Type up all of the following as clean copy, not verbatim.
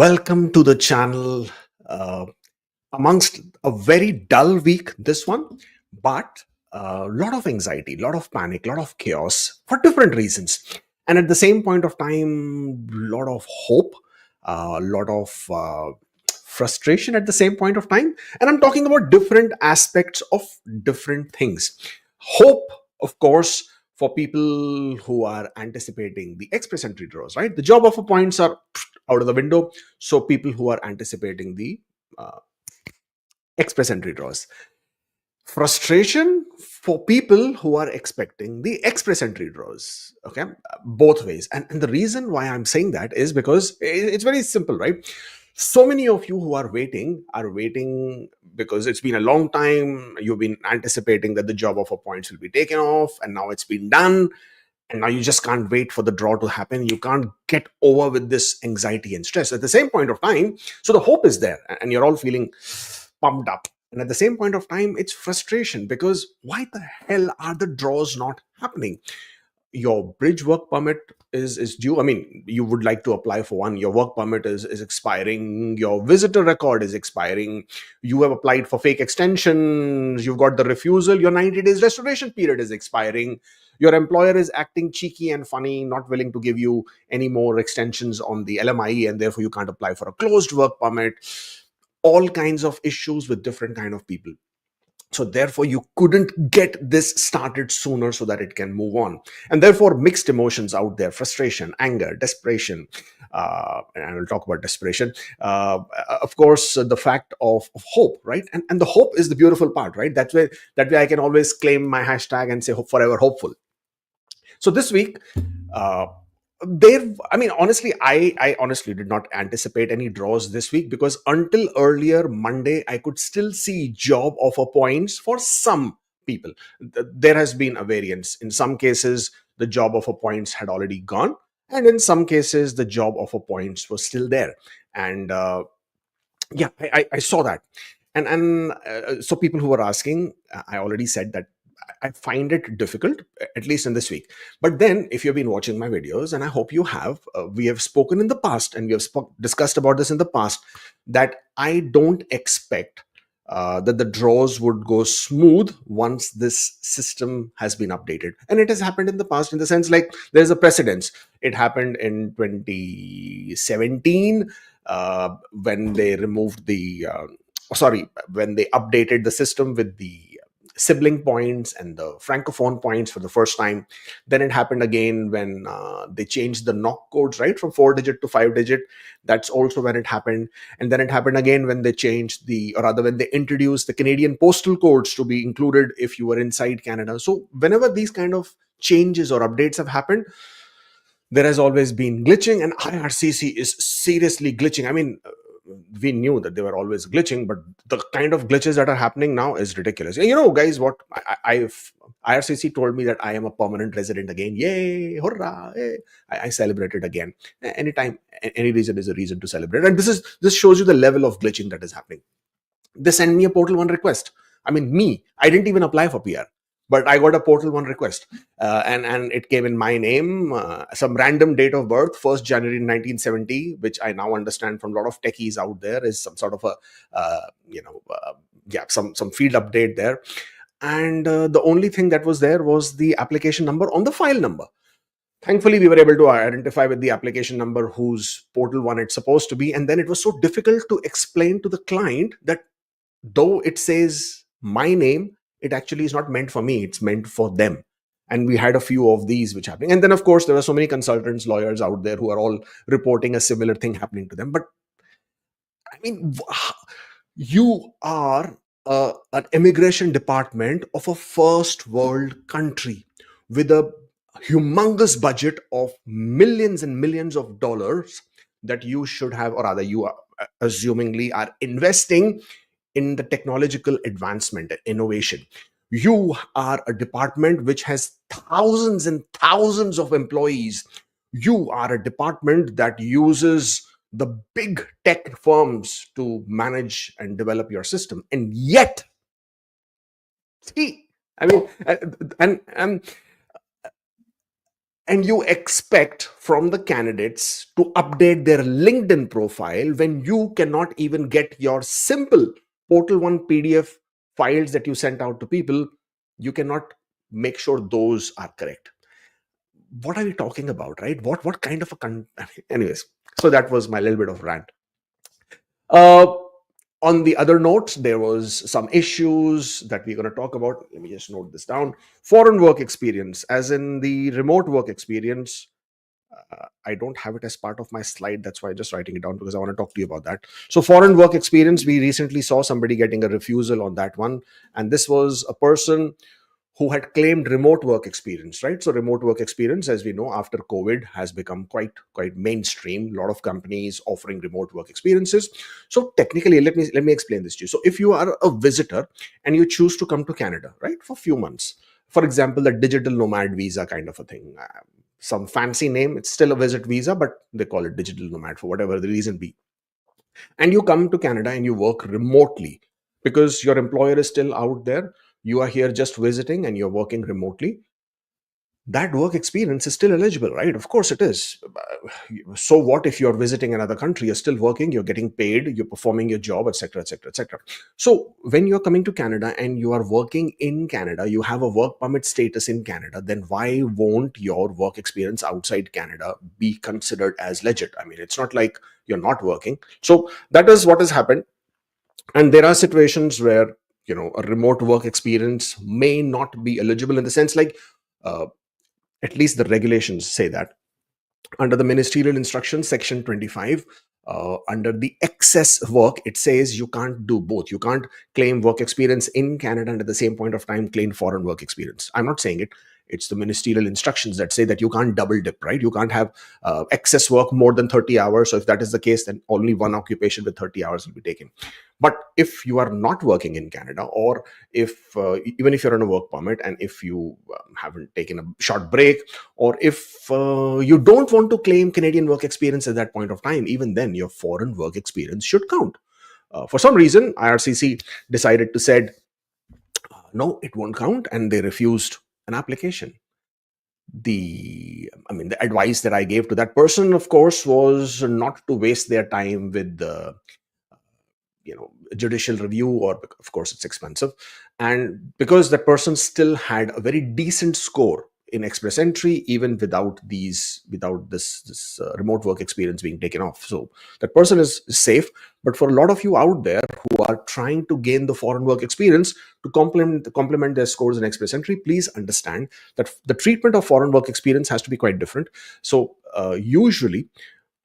Welcome to the channel. Uh, Amongst a very dull week, this one, but a lot of anxiety, lot of panic, lot of chaos for different reasons. And at the same point of time, lot of hope, a lot of frustration at the same point of time. And I'm talking about different aspects of different things. Hope, of course, for people who are anticipating the express entry draws, right? The job offer points are out of the window. So people who are anticipating the uh, express entry draws. Frustration for people who are expecting the express entry draws. Okay, both ways. And the reason why I'm saying that is because it's very simple, right? So many of you who are waiting because it's been a long time. You've been anticipating that the job offer points will be taken off, and now it's been done. And now you just can't wait for the draw to happen. You can't get over with this anxiety and stress at the same point of time. So the hope is there, and you're all feeling pumped up. And at the same point of time, it's frustration because why the hell are the draws not happening? Your bridge work permit is due. I mean, you would like to apply for one. Your work permit is expiring. Your visitor record is expiring. You have applied for fake extensions. You've got the refusal. Your 90 days restoration period is expiring. Your employer is acting cheeky and funny, not willing to give you any more extensions on the LMIE, and therefore you can't apply for a closed work permit. All kinds of issues with different kind of people. So therefore you couldn't get this started sooner so that it can move on. And therefore mixed emotions out there: frustration, anger, desperation. And I will talk about desperation. Of course, the fact of hope, right? And the hope is the beautiful part, right? That way I can always claim my hashtag and say forever hopeful. So this week, uh, honestly, I honestly did not anticipate any draws this week, because until earlier Monday I could still see job offer points for some people. There has been a variance. In some cases the job offer points had already gone, and in some cases the job offer points were still there. And yeah, I saw that. And so people who were asking, I already said that I find it difficult, at least in this week. But then, if you've been watching my videos, and I hope you have, we have spoken in the past, and we have discussed about this in the past, that I don't expect that the draws would go smooth once this system has been updated. And it has happened in the past, in the sense like there's a precedence. It happened in 2017 when they removed the when they updated the system with the sibling points and the francophone points for the first time. Then it happened again when they changed the knock codes, right, from 4 digit to 5 digit. That's also when it happened. And then it happened again when they changed or rather when they introduced the Canadian postal codes to be included if you were inside Canada. So whenever these kind of changes or updates have happened, there has always been glitching, and IRCC is seriously glitching. I mean, we knew that they were always glitching, but the kind of glitches that are happening now is ridiculous. You know, guys, what IRCC told me that I am a permanent resident again. Yay, hurrah! Hey. I celebrated again. Anytime, any reason is a reason to celebrate. And this shows you the level of glitching that is happening. They send me a Portal 1 request. I mean, I didn't even apply for PR, but I got a Portal 1 request, and it came in my name, some random date of birth, 1st January 1970, which I now understand from a lot of techies out there is some sort of a some field update there. And the only thing that was there was the application number on the file number. Thankfully, we were able to identify with the application number whose Portal 1 it's supposed to be. And then it was so difficult to explain to the client that though it says my name, it actually is not meant for me, it's meant for them. And we had a few of these which happening. And then of course there were so many consultants, lawyers out there who are all reporting a similar thing happening to them. But I mean, you are an immigration department of a first world country with a humongous budget of millions and millions of dollars that you should have, or rather you are assumingly are investing in the technological advancement and innovation. You are a department which has thousands and thousands of employees. You are a department that uses the big tech firms to manage and develop your system. And yet, see, I mean, and and you expect from the candidates to update their LinkedIn profile when you cannot even get your simple Portal 1 PDF files that you sent out to people, you cannot make sure those are correct. What are we talking about, right? What kind of a anyways, so that was my little bit of rant. uh on the other notes, there was some issues that we're going to talk about. Let me just note this down. Foreign work experience, as in the remote work experience. I don't have it as part of my slide. That's why I'm just writing it down, because I want to talk to you about that. So, foreign work experience, we recently saw somebody getting a refusal on that one. And this was a person who had claimed remote work experience, right? So remote work experience, as we know, after COVID has become quite mainstream. A lot of companies offering remote work experiences. So technically, let me explain this to you. So if you are a visitor and you choose to come to Canada, right, for a few months, for example, the digital nomad visa kind of a thing, some fancy name, it's still a visit visa, but they call it digital nomad for whatever the reason be. And you come to Canada and you work remotely because your employer is still out there. You are here just visiting and you're working remotely. That work experience is still eligible, right? Of course it is. So what if you're visiting another country? You're still working, you're getting paid, you're performing your job, etc., etc., etc. So when you're coming to Canada and you are working in Canada, you have a work permit status in Canada, then why won't your work experience outside Canada be considered as legit? I mean, it's not like you're not working. So that is what has happened. And there are situations where, a remote work experience may not be eligible, in the sense like, uh, at least the regulations say that under the ministerial instructions section 25, under the excess work, it says you can't do both. You can't claim work experience in Canada and at the same point of time claim foreign work experience. I'm not saying it. It's the ministerial instructions that say that you can't double dip, right? You can't have excess work more than 30 hours. So if that is the case, then only one occupation with 30 hours will be taken. But if you are not working in Canada, or if even if you're on a work permit, and if you haven't taken a short break, or if you don't want to claim Canadian work experience at that point of time, even then your foreign work experience should count. For some reason, IRCC decided to said, no, it won't count, and they refused an application. The advice that I gave to that person, of course, was not to waste their time with the judicial review, or of course it's expensive. And because that person still had a very decent score in express entry, even without this remote work experience being taken off, so that person is safe. But for a lot of you out there who are trying to gain the foreign work experience to complement their scores in express entry, please understand that the treatment of foreign work experience has to be quite different. So usually,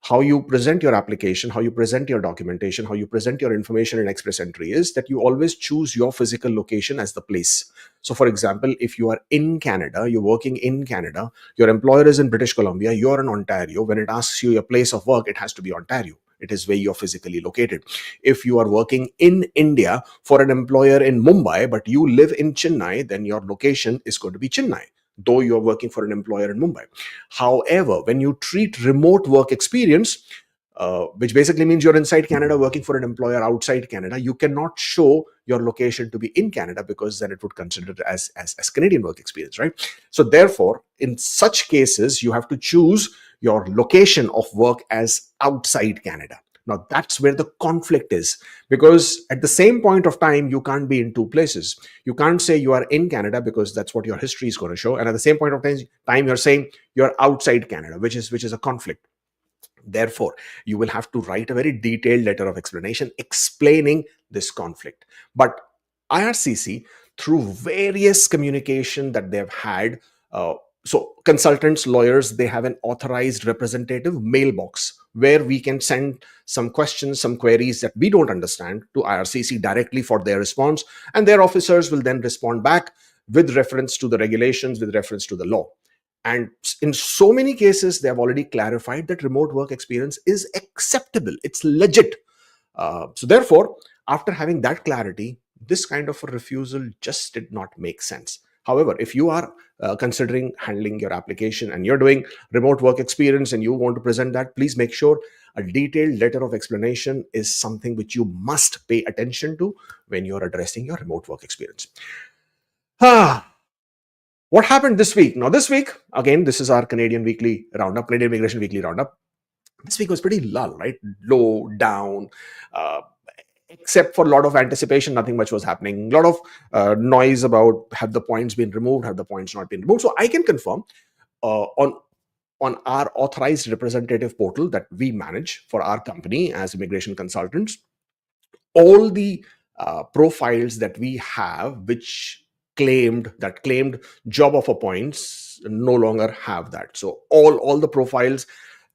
how you present your application, how you present your documentation, how you present your information in express entry is that you always choose your physical location as the place. So for example, if you are in Canada, you're working in Canada, your employer is in British Columbia, you're in Ontario, when it asks you your place of work, it has to be Ontario. It is where you're physically located. If you are working in India for an employer in Mumbai, but you live in Chennai, then your location is going to be Chennai, though you're working for an employer in Mumbai. However, when you treat remote work experience, which basically means you're inside Canada working for an employer outside Canada, you cannot show your location to be in Canada, because then it would consider it as Canadian work experience, right? So therefore, in such cases, you have to choose your location of work as outside Canada. Now that's where the conflict is, because at the same point of time, you can't be in two places. You can't say you are in Canada because that's what your history is going to show, and at the same point of time you're saying you're outside Canada, which is a conflict. Therefore, you will have to write a very detailed letter of explanation explaining this conflict. But IRCC, through various communication that they've had, so consultants, lawyers, they have an authorized representative mailbox where we can send some questions, some queries that we don't understand to IRCC directly for their response, and their officers will then respond back with reference to the regulations, with reference to the law. And in so many cases, they have already clarified that remote work experience is acceptable, it's legit. So therefore, after having that clarity, this kind of a refusal just did not make sense. However, if you are considering handling your application and you're doing remote work experience and you want to present that, please make sure a detailed letter of explanation is something which you must pay attention to when you're addressing your remote work experience. Ah, What happened this week? Now, this week, again, this is our Canadian weekly roundup, Canadian Immigration Weekly Roundup. This week was pretty lull, right? Low, down, uh, except for a lot of anticipation, nothing much was happening. A lot of noise about have the points been removed, have the points not been removed. So I can confirm on our authorized representative portal that we manage for our company as immigration consultants, all the profiles that we have which claimed job offer points no longer have that. So all the profiles,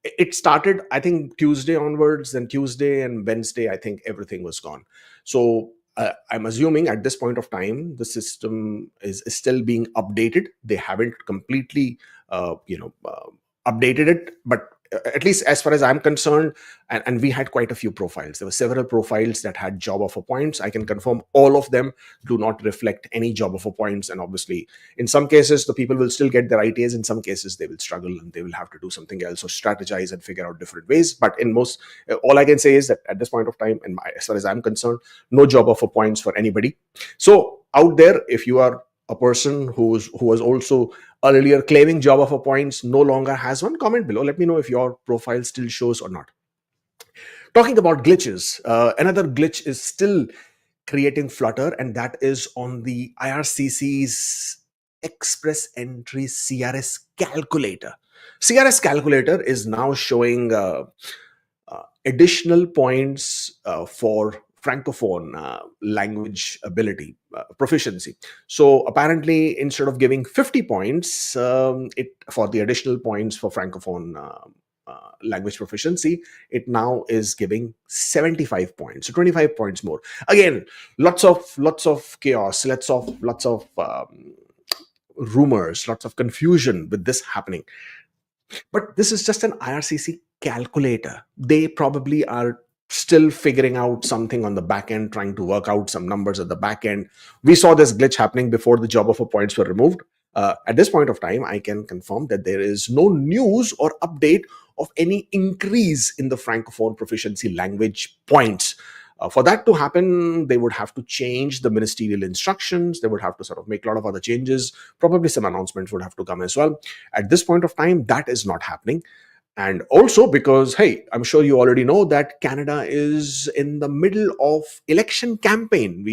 it started I think Tuesday onwards, then Tuesday and Wednesday I think everything was gone. So I'm assuming at this point of time the system is still being updated. They haven't completely updated it, but at least as far as I'm concerned, and we had quite a few profiles. There were several profiles that had job offer points. I can confirm all of them do not reflect any job offer points. And obviously, in some cases, the people will still get their ITAs. In some cases, they will struggle and they will have to do something else or strategize and figure out different ways. But in most, all I can say is that at this point of time, as far as I'm concerned, no job offer points for anybody. So out there, if you are a person who was also earlier claiming job offer points, no longer has one, comment below. Let me know if your profile still shows or not. Talking about glitches, another glitch is still creating flutter, and that is on the IRCC's Express Entry CRS calculator. CRS calculator is now showing additional points for francophone language ability proficiency. So apparently, instead of giving 50 points, it for the additional points for francophone language proficiency, it now is giving 75 points, so 25 points more. Again, lots of chaos, lots of rumors, lots of confusion with this happening. But this is just an IRCC calculator. They probably are still figuring out something on the back end, trying to work out some numbers at the back end. We saw this glitch happening before the job offer points were removed. At this point of time, I can confirm that there is no news or update of any increase in the francophone proficiency language points. For that to happen, they would have to change the ministerial instructions. They would have to sort of make a lot of other changes. Probably some announcements would have to come as well. At this point of time, that is not happening. And also because, hey, I'm sure you already know that Canada is in the middle of election campaign.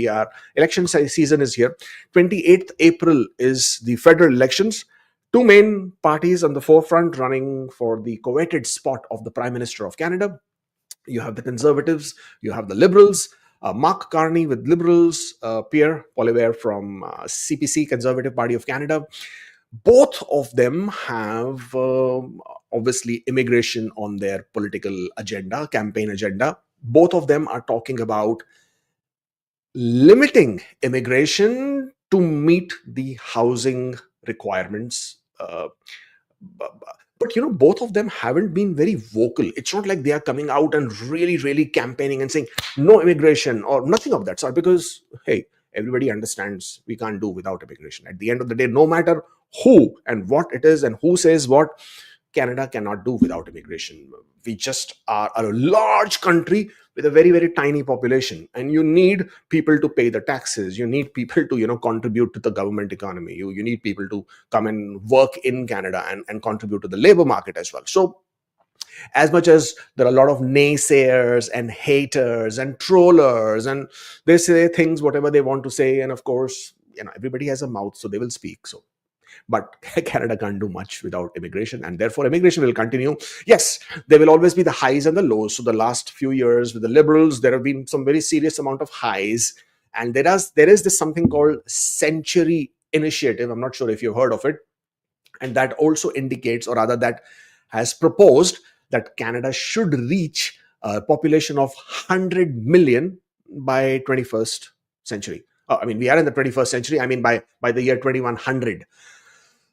Election season is here. 28th April is the federal elections. Two main parties on the forefront running for the coveted spot of the Prime Minister of Canada. You have the Conservatives, you have the Liberals, Mark Carney with Liberals, Pierre Poilievre from CPC, Conservative Party of Canada. Both of them have obviously immigration on their political agenda, campaign agenda. Both of them are talking about limiting immigration to meet the housing requirements. But both of them haven't been very vocal. It's not like they are coming out and really campaigning and saying no immigration or nothing of that sort, because hey, everybody understands we can't do without immigration. At the end of the day, no matter who and what it is and who says what, Canada cannot do without immigration. We just are a large country with a very tiny population, and you need people to pay the taxes. You need people to contribute to the government economy. You need people to come and work in Canada and contribute to the labor market as well. So as much as there are a lot of naysayers and haters and trollers, and they say things whatever they want to say, and of course everybody has a mouth, so they will speak. So but Canada can't do much without immigration, and therefore immigration will continue. Yes, there will always be the highs and the lows. So the last few years with the Liberals, there have been some very serious amount of highs, and there is this something called Century Initiative. I'm not sure if you've heard of it, and that also indicates, or rather that has proposed, that Canada should reach a population of 100 million by 21st century. I mean, we are in the 21st century. I mean, by the year 2100.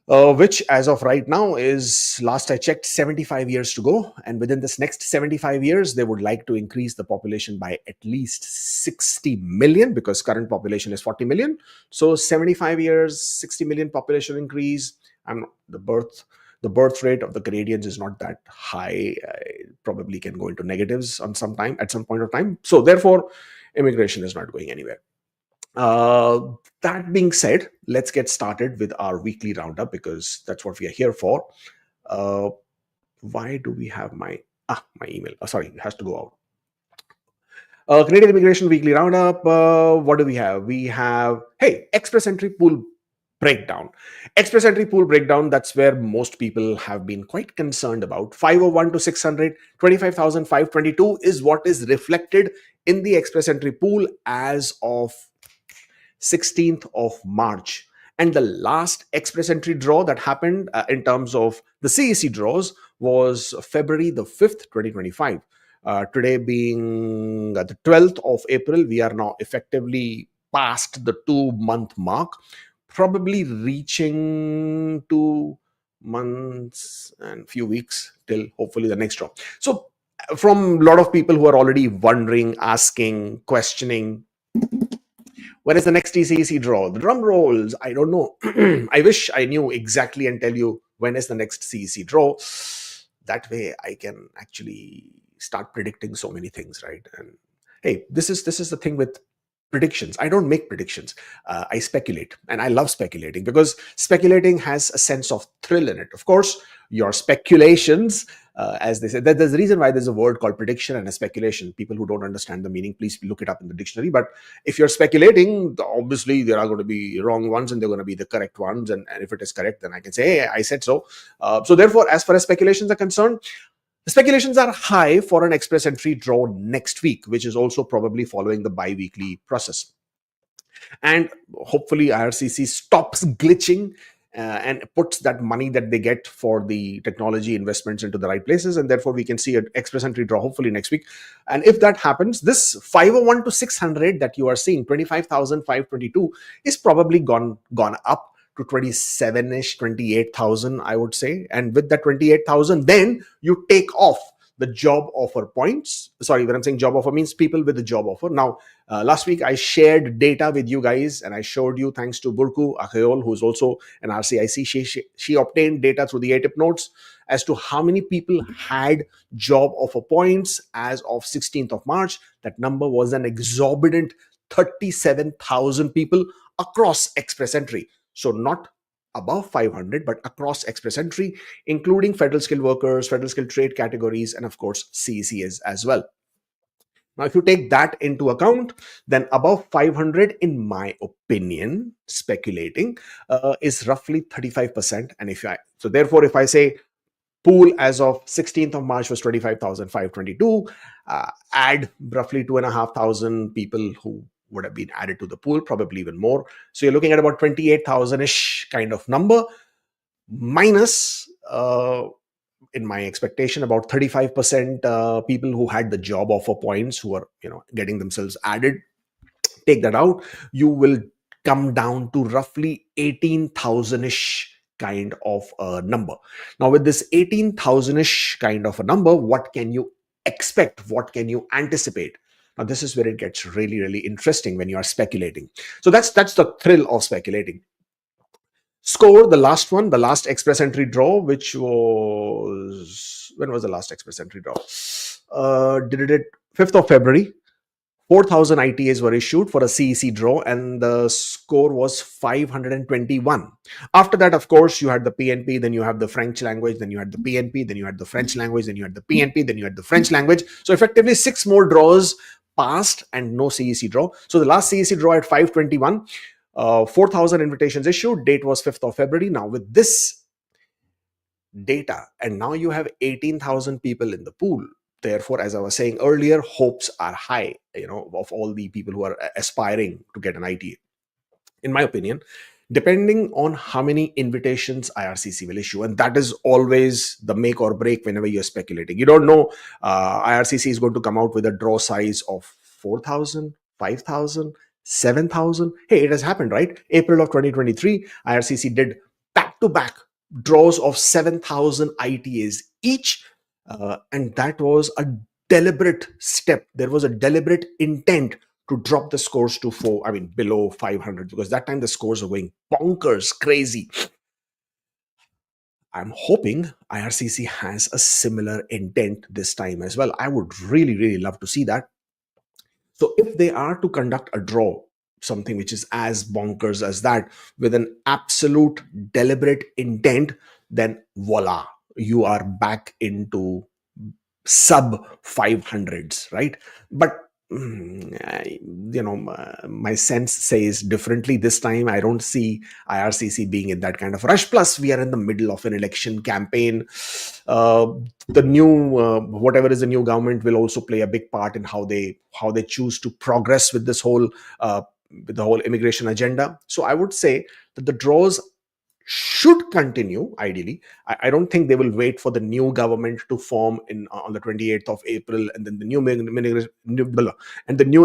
Which as of right now is, last I checked, 75 years to go. And within this next 75 years, they would like to increase the population by at least 60 million, because current population is 40 million. So 75 years, 60 million population increase. The birth rate of the Canadians is not that high. It probably can go into negatives at some point of time. So therefore, immigration is not going anywhere. Uh, that being said, let's get started with our weekly roundup because that's what we are here for. Uh, why do we have my email? Sorry, it has to go out. Canadian Immigration Weekly Roundup. What do we have? We have, hey, Express Entry Pool Breakdown. Express Entry Pool Breakdown, that's where most people have been quite concerned about. 501 to 600, 25,522 is what is reflected in the Express Entry Pool as of 16th of March. And the last express entry draw that happened in terms of the CEC draws was February the 5th, 2025. Today being the 12th of April, we are now effectively past the 2-month mark, probably reaching 2 months and few weeks till hopefully the next draw. So, from a lot of people who are already wondering, asking, questioning, when is the next TCEC draw? The drum rolls. I don't know. I wish I knew exactly and tell you when is the next CEC draw. That way I can actually start predicting so many things, right? And hey, this is the thing with predictions. I don't make predictions. I speculate, and I love speculating because speculating has a sense of thrill in it. Of course, your speculations, as they say, there's a reason why there's a word called prediction and a speculation. People who don't understand the meaning, please look it up in the dictionary. But if you're speculating, obviously there are going to be wrong ones and they're going to be the correct ones. And if it is correct, then I can say, hey, I said so. So therefore, as far as speculations are concerned, the speculations are high for an express entry draw next week, which is also probably following the bi-weekly process. And hopefully IRCC stops glitching and puts that money that they get for the technology investments into the right places, and therefore we can see an express entry draw hopefully next week. And if that happens, this 501 to 600 that you are seeing, 25,522, is probably gone up to 27ish, 28,000, I would say. And with that 28,000, then you take off the job offer points. Sorry, when I'm saying job offer, means people with the job offer. Now, last week I shared data with you guys, and I showed you, thanks to Burku Akhayol, who's also an RCIC, she obtained data through the ATIP notes as to how many people had job offer points as of 16th of March. That number was an exorbitant 37,000 people across express entry. So not above 500, but across express entry, including federal skilled workers, federal skilled trade categories, and of course, CECs as well. Now, if you take that into account, then above 500, in my opinion, speculating, is roughly 35%. And so therefore, if I say pool as of 16th of March was 25,522, add roughly 2,500 people who would have been added to the pool, probably even more. So you're looking at about 28,000-ish kind of number, minus, in my expectation, about 35% people who had the job offer points, who are getting themselves added. Take that out, you will come down to roughly 18,000-ish kind of a number. Now, with this 18,000-ish kind of a number, what can you expect? What can you anticipate? Now, this is where it gets really, really interesting when you are speculating. So that's the thrill of speculating. Score, the last one, the last express entry draw, which was, when was the last express entry draw? Did it 5th of February. 4,000 ITAs were issued for a CEC draw, and the score was 521. After that, of course, you had the PNP, then you have the French language, then you had the PNP, then you had the French language, then you had the PNP, then you had the French language. So effectively, 6 more draws passed and no CEC draw. So the last CEC draw at 521, 4,000 invitations issued. Date was 5th of February. Now, with this data, and now you have 18,000 people in the pool. Therefore, as I was saying earlier, hopes are high, of all the people who are aspiring to get an ITA. In my opinion, depending on how many invitations IRCC will issue, and that is always the make or break whenever you're speculating. You don't know, IRCC is going to come out with a draw size of 4,000, 5,000, 7,000. Hey, it has happened, right? April of 2023, IRCC did back-to-back draws of 7,000 ITAs each. And that was a deliberate step. There was a deliberate intent to drop the scores to below 500, because that time the scores are going bonkers, crazy. I'm hoping IRCC has a similar intent this time as well. I would really, really love to see that. So if they are to conduct a draw, something which is as bonkers as that with an absolute deliberate intent, then voila, you are back into sub 500s, right? But my sense says differently this time. I don't see IRCC being in that kind of rush. Plus we are in the middle of an election campaign. uh, the new whatever is the new government will also play a big part in how they choose to progress with this whole with the whole immigration agenda. So I would say that the draws should continue ideally. I don't think they will wait for the new government to form in on the 28th of April, and then the new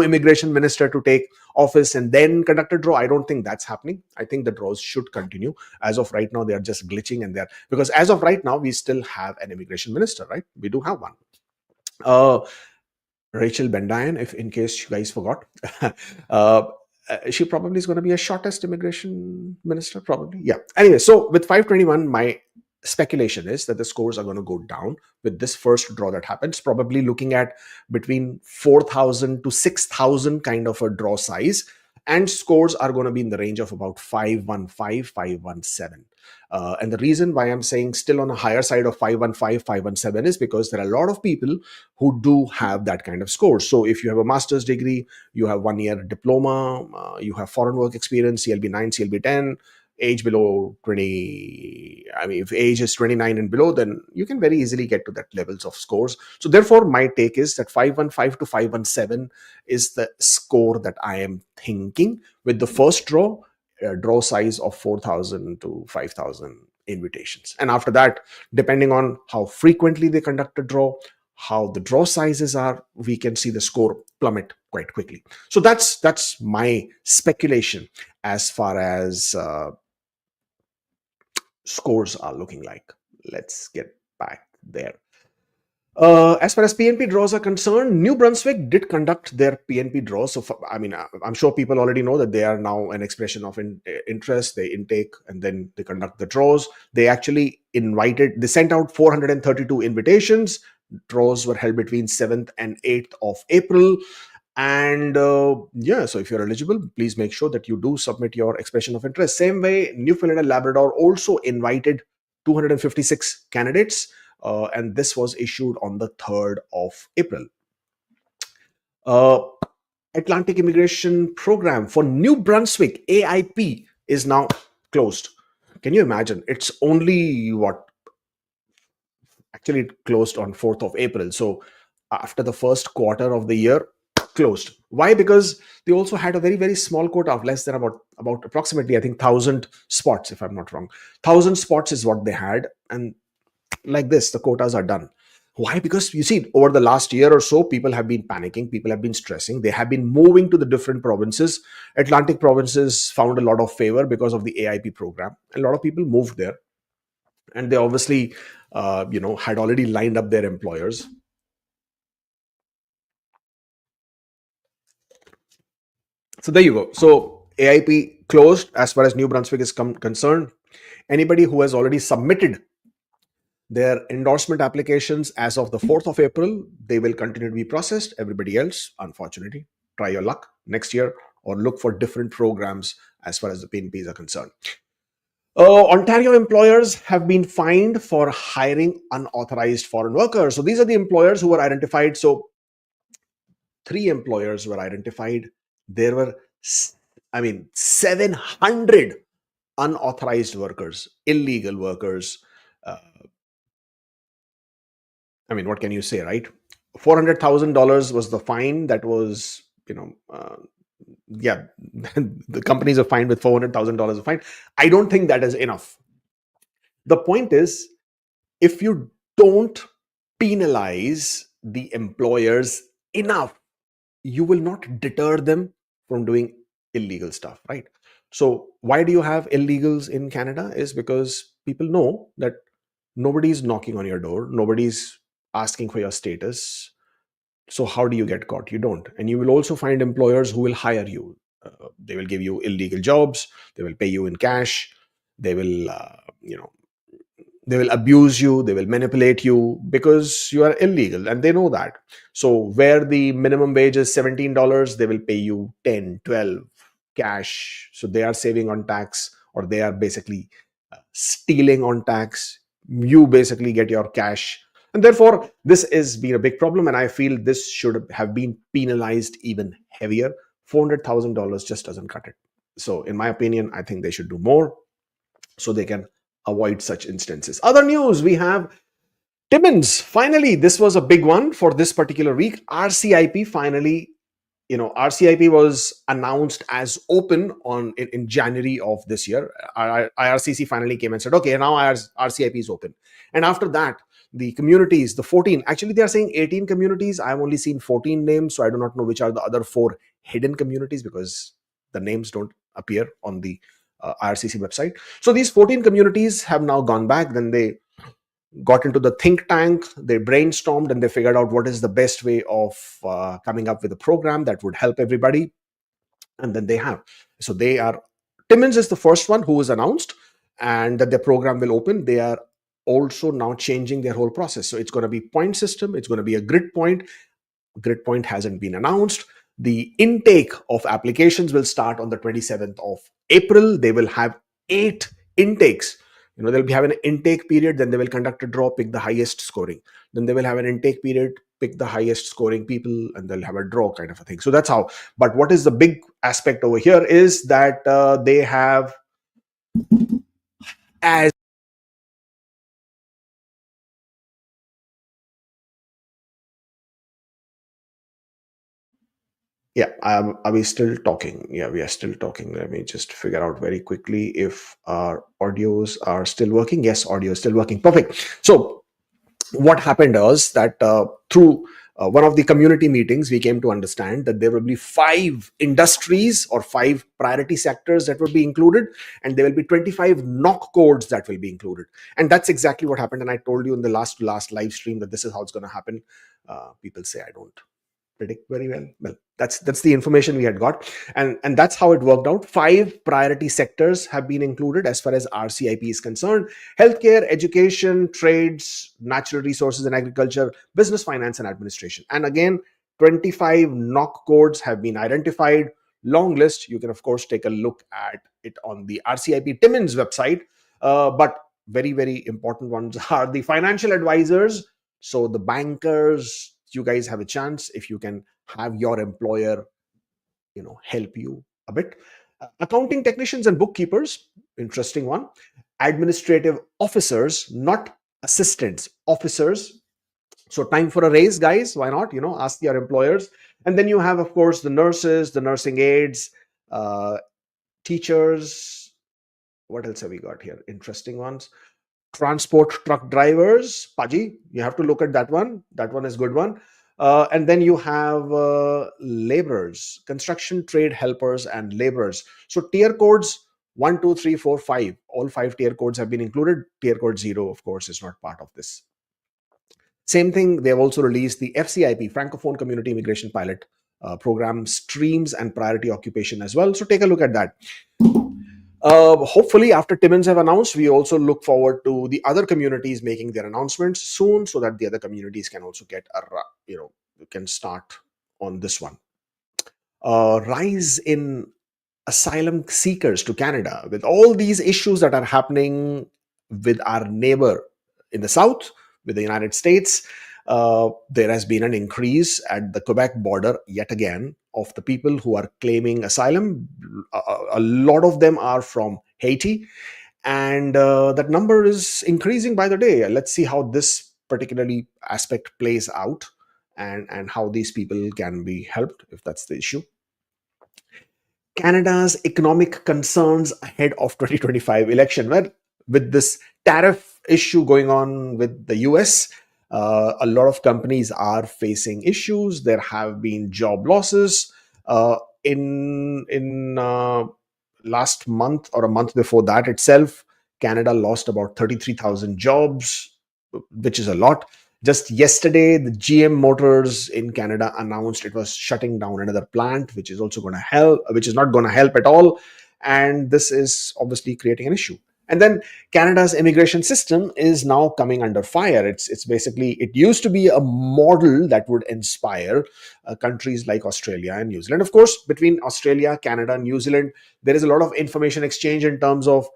immigration minister to take office and then conduct a draw. I don't think that's happening. I think the draws should continue. As of right now, they are just glitching, and they're because as of right now, we still have an immigration minister, right? We do have one. Uh, Rachel Bendian, if in case you guys forgot. uh, she probably is going to be a shortest immigration minister, probably. Yeah. Anyway, so with 521, my speculation is that the scores are going to go down with this first draw that happens, probably looking at between 4,000 to 6,000 kind of a draw size. And scores are going to be in the range of about 515, 517. And the reason why I'm saying still on a higher side of 515, 517 is because there are a lot of people who do have that kind of score. So if you have a master's degree, you have 1 year diploma, you have foreign work experience, CLB 9, CLB 10, age below 20. I mean, if age is 29 and below, then you can very easily get to that levels of scores. So therefore, my take is that 515 to 517 is the score that I am thinking with the first draw size of 4,000 to 5,000 invitations. And after that, depending on how frequently they conduct a draw, how the draw sizes are, we can see the score plummet quite quickly. So that's my speculation as far as scores are looking like. Let's get back there. As far as PNP draws are concerned, New Brunswick did conduct their PNP draws. So, I mean, I'm sure people already know that they are now an expression of interest. They intake and then they conduct the draws. They actually they sent out 432 invitations. Draws were held between 7th and 8th of April. And yeah, so if you're eligible, please make sure that you do submit your expression of interest. Same way, Newfoundland and Labrador also invited 256 candidates, and this was issued on the 3rd of April. Atlantic Immigration Program for New Brunswick, AIP, is now closed. Can you imagine? It's only actually it closed on 4th of April. So after the first quarter of the year, closed. Why? Because they also had a very, very small quota of less than about approximately, I think, 1,000 spots, if I'm not wrong. 1,000 spots is what they had. And like this, the quotas are done. Why? Because you see, over the last year or so, people have been panicking, people have been stressing, they have been moving to the different provinces. Atlantic provinces found a lot of favor because of the AIP program. A lot of people moved there, and they obviously, had already lined up their employers. So there you go. So AIP closed as far as New Brunswick is concerned. Anybody who has already submitted their endorsement applications as of the 4th of April, they will continue to be processed. Everybody else, unfortunately, try your luck next year or look for different programs as far as the PNPs are concerned. Ontario employers have been fined for hiring unauthorized foreign workers. So these are the employers who were identified. So 3 employers were identified. There were, 700 unauthorized workers, illegal workers. What can you say, right? $400,000 was the fine that was, yeah, the companies are fined with $400,000 of fine. I don't think that is enough. The point is, if you don't penalize the employers enough, you will not deter them from doing illegal stuff, right? So why do you have illegals in Canada? Is because people know that nobody's knocking on your door, nobody's asking for your status. So how do you get caught? You don't. And you will also find employers who will hire you. They will give you illegal jobs, they will pay you in cash, they will they will abuse you, they will manipulate you because you are illegal, and they know that. So where the minimum wage is $17, they will pay you 10, 12. cash, so they are saving on tax, or they are basically stealing on tax. You basically get your cash, and therefore this is been a big problem, and I feel this should have been penalized even heavier. $400,000 just doesn't cut it. So in my opinion, I think they should do more so they can avoid such instances. Other news, we have Timmins. Finally, this was a big one for this particular week. RCIP finally, RCIP was announced as open in January of this year. IRCC finally came and said, okay, now RCIP is open. And after that, the communities, the 14, actually they are saying 18 communities. I've only seen 14 names, so I do not know which are the other 4 hidden communities, because the names don't appear on the IRCC website. So these 14 communities have now gone back. Then they got into the think tank, they brainstormed, and they figured out what is the best way of coming up with a program that would help everybody. And then they have. So they are, Timmins is the first one who was announced, and that the program will open. They are also now changing their whole process. So it's going to be point system, it's going to be a grid point. Grid point hasn't been announced. The intake of applications will start on the 27th of April. They will have 8 intakes. They'll be having an intake period, then they will conduct a draw, pick the highest scoring. Then they will have an intake period, pick the highest scoring people, and they'll have a draw kind of a thing. So that's how. But what is the big aspect over here is that they have, as yeah, are we still talking? Yeah, we are still talking. Let me just figure out very quickly if our audios are still working. Yes, audio is still working. Perfect. So what happened was that through one of the community meetings, we came to understand that there will be 5 industries or 5 priority sectors that will be included, and there will be 25 knock codes that will be included. And that's exactly what happened. And I told you in the last live stream that this is how it's going to happen. People say I don't predict very well. Well, that's the information we had got, and that's how it worked out. 5 priority sectors have been included as far as RCIP is concerned: healthcare, education, trades, natural resources and agriculture, business, finance and administration. And again, 25 knock codes have been identified. Long list. You can of course take a look at it on the RCIP Timmins website. But very, very important ones are the financial advisors. So the bankers, you guys have a chance if you can have your employer help you a bit. Accounting technicians and bookkeepers, interesting one. Administrative officers, not assistants, officers. So time for a raise, guys. Why not? Ask your employers. And then you have, of course, the nurses, the nursing aides, teachers. What else have we got here? Interesting ones. Transport truck drivers, Paji, you have to look at that one. That one is good one. And then you have laborers, construction trade helpers and laborers. So tier codes 1, 2, 3, 4, 5. All 5 tier codes have been included. Tier code 0, of course, is not part of this. Same thing, they have also released the FCIP, Francophone Community Immigration Pilot Program, streams and priority occupation as well. So take a look at that. Hopefully, after Timmins have announced, we also look forward to the other communities making their announcements soon, so that the other communities can also get can start on this one. Rise in asylum seekers to Canada, with all these issues that are happening with our neighbor in the south, with the United States. There has been an increase at the Quebec border yet again of the people who are claiming asylum. A lot of them are from Haiti, and that number is increasing by the day. Let's see how this particularly aspect plays out, and how these people can be helped if that's the issue. Canada's economic concerns ahead of 2025 election. Well, with this tariff issue going on with the US, a lot of companies are facing issues. There have been job losses. In last month or a month before that itself, Canada lost about 33,000 jobs, which is a lot. Just yesterday, the GM Motors in Canada announced it was shutting down another plant, which is also going to help, which is not going to help at all. And this is obviously creating an issue. And then Canada's immigration system is now coming under fire. It's basically, it used to be a model that would inspire countries like Australia and New Zealand. Of course, between Australia, Canada, New Zealand, there is a lot of information exchange in terms of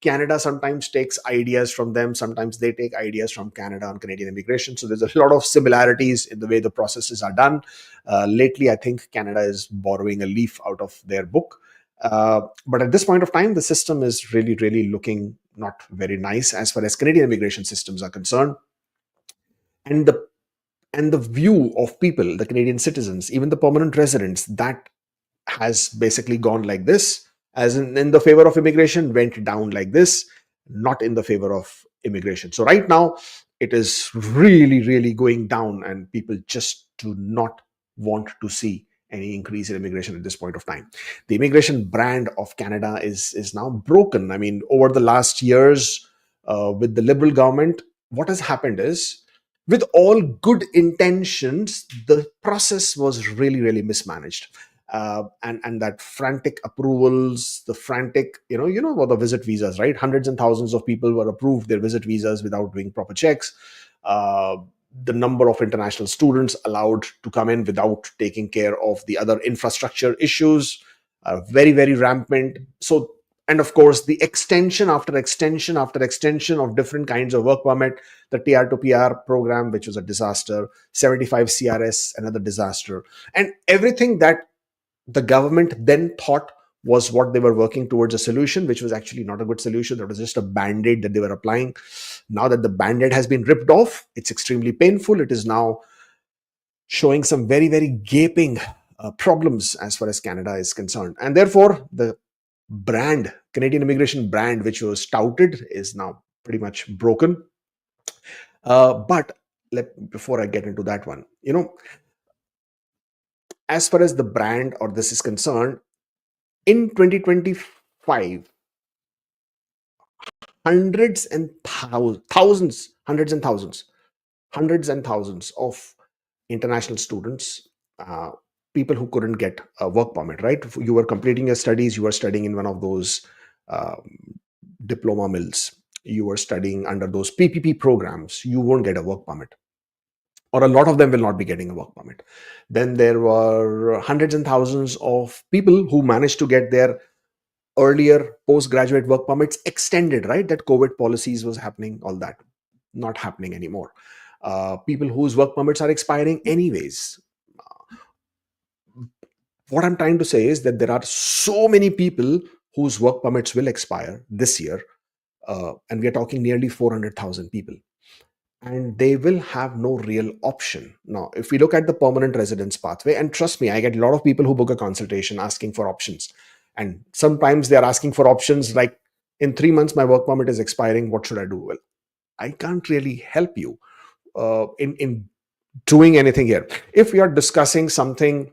Canada sometimes takes ideas from them, sometimes they take ideas from Canada on Canadian immigration. So there's a lot of similarities in the way the processes are done. Lately, I think Canada is borrowing a leaf out of their book. But at this point of time, the system is really, really looking not very nice as far as Canadian immigration systems are concerned. And the view of people, the Canadian citizens, even the permanent residents, that has basically gone like this, as in the favor of immigration went down like this, not in the favor of immigration. So right now it is really, really going down, and people just do not want to see any increase in immigration at this point of time. The immigration brand of Canada is now broken. I mean, over the last years, with the Liberal government, what has happened is, with all good intentions, the process was really, really mismanaged. And that frantic approvals, the frantic, about the visit visas, right? Hundreds and thousands of people were approved their visit visas without doing proper checks. Uh, the number of international students allowed to come in without taking care of the other infrastructure issues are very, very rampant. So, and of course, the extension after extension after extension of different kinds of work permit, the TR to PR program, which was a disaster, 75 CRS, another disaster, and everything that the government then thought was what they were working towards, a solution, which was actually not a good solution. That was just a band-aid that they were applying. Now that the band-aid has been ripped off, it's extremely painful. It is now showing some very, very gaping problems as far as Canada is concerned. And therefore, the brand, Canadian immigration brand, which was touted, is now pretty much broken. But before I get into that one, as far as the brand or this is concerned, in 2025, hundreds and thousands, hundreds and thousands of international students, people who couldn't get a work permit, right? You were completing your studies, you were studying in one of those diploma mills, you were studying under those PPP programs, you won't get a work permit, or a lot of them will not be getting a work permit. Then there were hundreds and thousands of people who managed to get their earlier postgraduate work permits extended, right? That COVID policies was happening, all that not happening anymore. People whose work permits are expiring anyways. What I'm trying to say is that there are so many people whose work permits will expire this year, and we are talking nearly 400,000 people, and they will have no real option. Now, if we look at the permanent residence pathway, and trust me, I get a lot of people who book a consultation asking for options. And sometimes they're asking for options like, in 3 months, my work permit is expiring. What should I do? Well, I can't really help you in doing anything here. If we are discussing something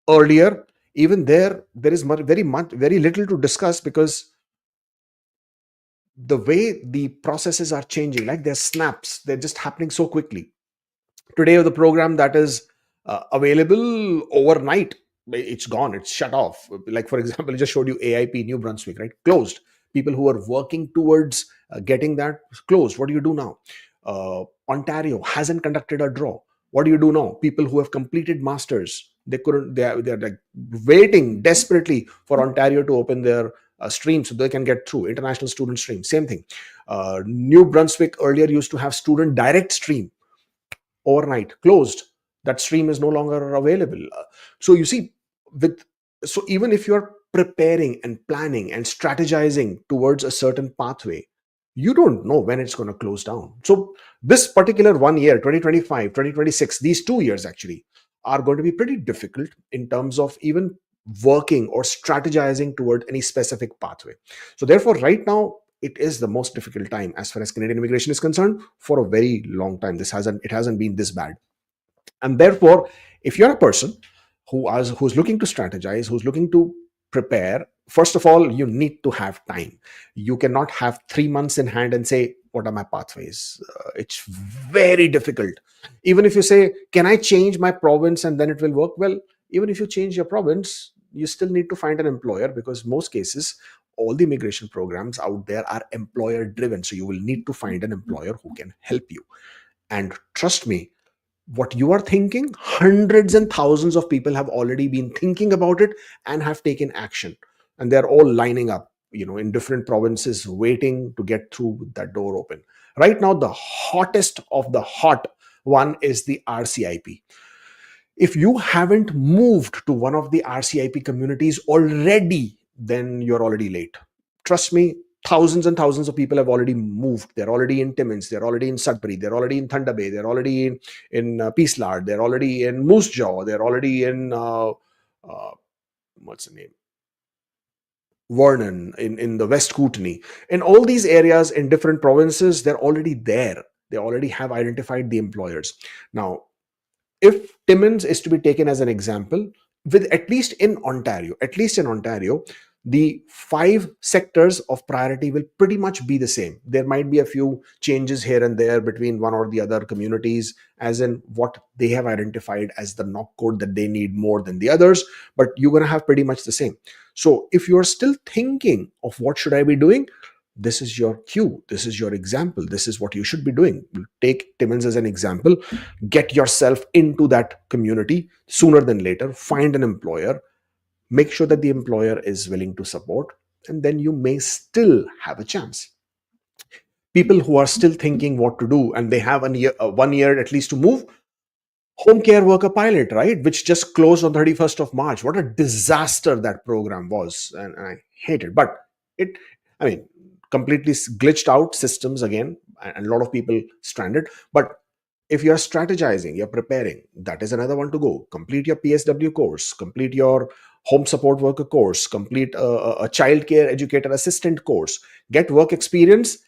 earlier, even there is very little to discuss, because the way the processes are changing, like they're snaps, they're just happening so quickly. Today, the program that is available overnight, it's gone, it's shut off. Like, for example, I just showed you AIP New Brunswick, right? Closed. People who are working towards getting that closed. What do you do now? Ontario hasn't conducted a draw. What do you do now? People who have completed masters, they're like waiting desperately for Ontario to open their stream so they can get through. International student stream, same thing. New Brunswick earlier used to have student direct stream, overnight closed. That stream is no longer available. So you see, with so even if you're preparing and planning and strategizing towards a certain pathway, you don't know when it's going to close down. So this particular 1 year, 2025, 2026, these 2 years actually are going to be pretty difficult in terms of even working or strategizing toward any specific pathway. So therefore, right now, it is the most difficult time as far as Canadian immigration is concerned for a very long time. It hasn't been this bad. And therefore, if you're a person who's looking to strategize, who's looking to prepare, first of all, you need to have time. You cannot have 3 months in hand and say, what are my pathways? It's very difficult. Even if you say, can I change my province and then it will work? Well, even if you change your province, you still need to find an employer, because most cases, all the immigration programs out there are employer driven. So you will need to find an employer who can help you. And trust me, what you are thinking, hundreds and thousands of people have already been thinking about it and have taken action. And they're all lining up, in different provinces, waiting to get through that door open. Right now, the hottest of the hot one is the RCIP. If you haven't moved to one of the RCIP communities already, then you're already late. Trust me, thousands and thousands of people have already moved. They're already in Timmins, they're already in Sudbury, they're already in Thunder Bay, they're already in Peace Lard, they're already in Moose Jaw, they're already in what's the name? Vernon, in the West Kootenay. In all these areas in different provinces, they're already there. They already have identified the employers. Now, if Timmins is to be taken as an example, with at least in Ontario, the 5 sectors of priority will pretty much be the same. There might be a few changes here and there between one or the other communities, as in what they have identified as the knock code that they need more than the others, but you're going to have pretty much the same. So if you're still thinking of what should I be doing, this is your cue, this is your example, this is what you should be doing. Take Timmins as an example. Get yourself into that community sooner than later. Find an employer, make sure that the employer is willing to support, and then you may still have a chance. People who are still thinking what to do and they have 1 year at least to move, home care worker pilot, right, which just closed on 31st of March. What a disaster that program was, and I hate it. But it, I mean, completely glitched out systems again, and a lot of people stranded. But if you're strategizing, you're preparing, that is another one to go. Complete your PSW course, complete your home support worker course, complete a child care educator assistant course, get work experience,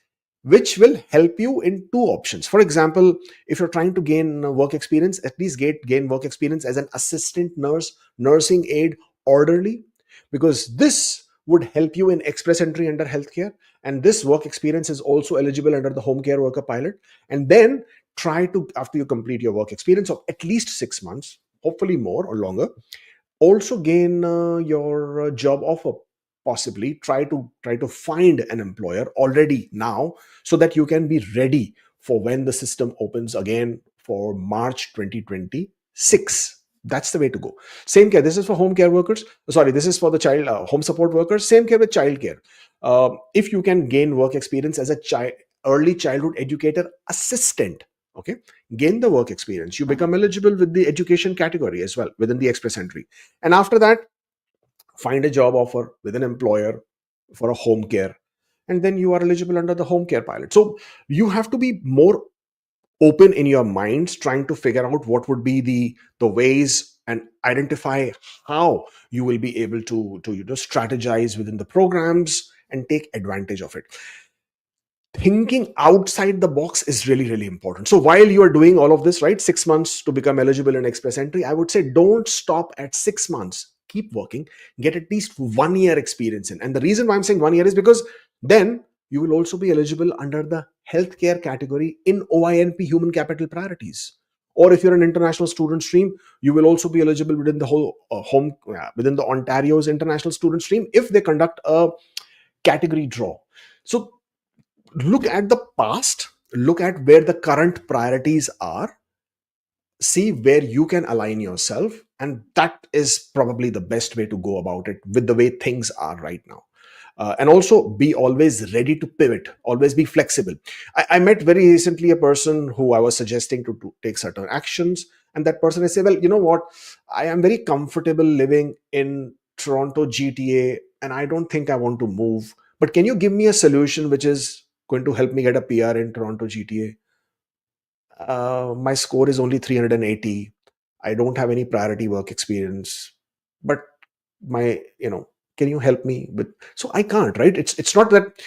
which will help you in 2 options. For example, if you're trying to gain work experience, at least gain work experience as an assistant nurse, nursing aide, orderly, because this would help you in express entry under healthcare. And this work experience is also eligible under the home care worker pilot. And then try to, after you complete your work experience of at least 6 months, hopefully more or longer, also gain your job offer. Possibly try to find an employer already now, so that you can be ready for when the system opens again for March 2026. That's the way to go. Same care, this is for home care workers, sorry, this is for the child home support workers. Same care with child care. If you can gain work experience as a early childhood educator assistant, okay, gain the work experience, you become eligible with the education category as well within the express entry. And after that, find a job offer with an employer for a home care, and then you are eligible under the home care pilot. So you have to be more open in your minds, trying to figure out what would be the ways, and identify how you will be able to strategize within the programs and take advantage of it. Thinking outside the box is really, really important. So while you are doing all of this, right, 6 months to become eligible in express entry, I would say don't stop at 6 months. Keep working, get at least 1 year experience in. And the reason why I'm saying 1 year is because then you will also be eligible under the healthcare category in OINP human capital priorities. Or if you're an international student stream, you will also be eligible within the whole within the Ontario's international student stream if they conduct a category draw. So look at the past, look at where the current priorities are, see where you can align yourself, and that is probably the best way to go about it with the way things are right now. And also be always ready to pivot, always be flexible. I met very recently a person who I was suggesting to take certain actions, and that person has said, well, you know what, I am very comfortable living in Toronto GTA, and I don't think I want to move, but can you give me a solution which is going to help me get a PR in Toronto GTA? My score is only 380. I don't have any priority work experience, but my, can you help me with? So I can't, right? It's not that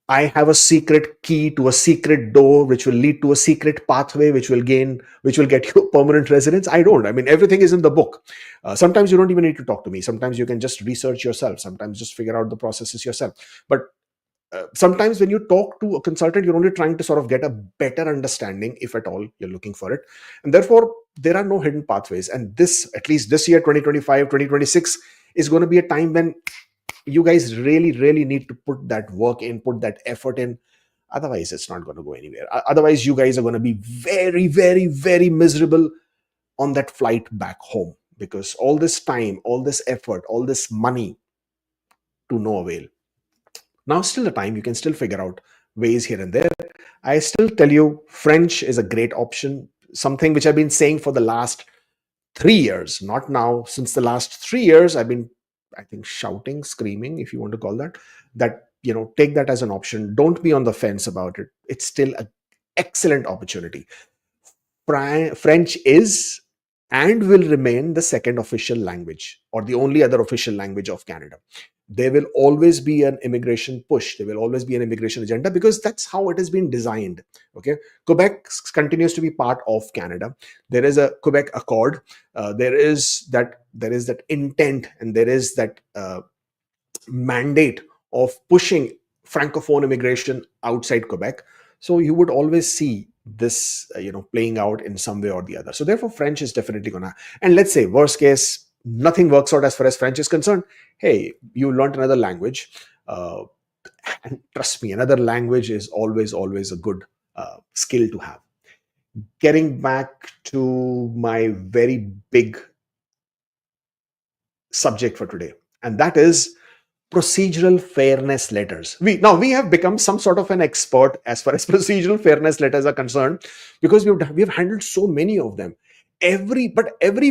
I have a secret key to a secret door which will lead to a secret pathway which will get you permanent residence. I don't. I mean, everything is in the book. Sometimes you don't even need to talk to me. Sometimes you can just research yourself. Sometimes just figure out the processes yourself. But sometimes when you talk to a consultant, you're only trying to sort of get a better understanding, if at all you're looking for it. And therefore, there are no hidden pathways. And this, at least this year, 2025, 2026, is going to be a time when You guys really need to put that work in, put that effort in. Otherwise, it's not going to go anywhere. Otherwise, you guys are going to be very miserable on that flight back home, because all this time, all this effort, all this money to no avail. Now, still the time, you can still figure out ways here and there. I still tell you, French is a great option. Something which I've been saying for the last 3 years, not now, since the last 3 years, I've been, I think, shouting, screaming, if you want to call that, take that as an option. Don't be on the fence about it. It's still an excellent opportunity. French is and will remain the second official language, or the only other official language of Canada. There will always be an immigration push. There will always be an immigration agenda, because that's how it has been designed. Okay, Quebec continues to be part of Canada. There is a Quebec Accord. There is that intent, and there is that mandate of pushing francophone immigration outside Quebec. So you would always see this, playing out in some way or the other. So therefore, French is definitely gonna. And let's say worst case, nothing works out as far as French is concerned. Hey, you learned another language, and trust me, another language is always a good skill to have. Getting back to my very big subject for today, and that is procedural fairness letters. We have become some sort of an expert as far as procedural fairness letters are concerned, because we've handled so many of them. Every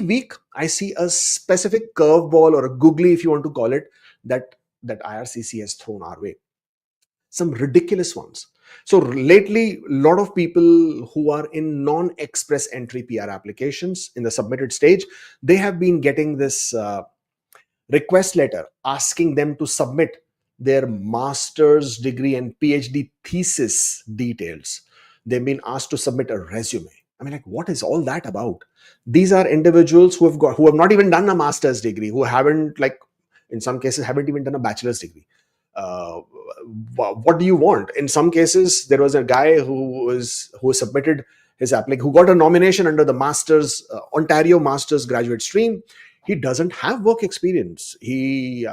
week I see a specific curveball, or a googly, if you want to call it, that IRCC has thrown our way. Some ridiculous ones. So lately, a lot of people who are in non-express entry PR applications in the submitted stage, they have been getting this request letter asking them to submit their master's degree and PhD thesis details. They've been asked to submit a resume. I mean, like, what is all that about? These are individuals who have not even done a master's degree, who haven't, like, in some cases, haven't even done a bachelor's degree. What do you want? In some cases, there was a guy who submitted his application, who got a nomination under the master's Ontario master's graduate stream. He doesn't have work experience. And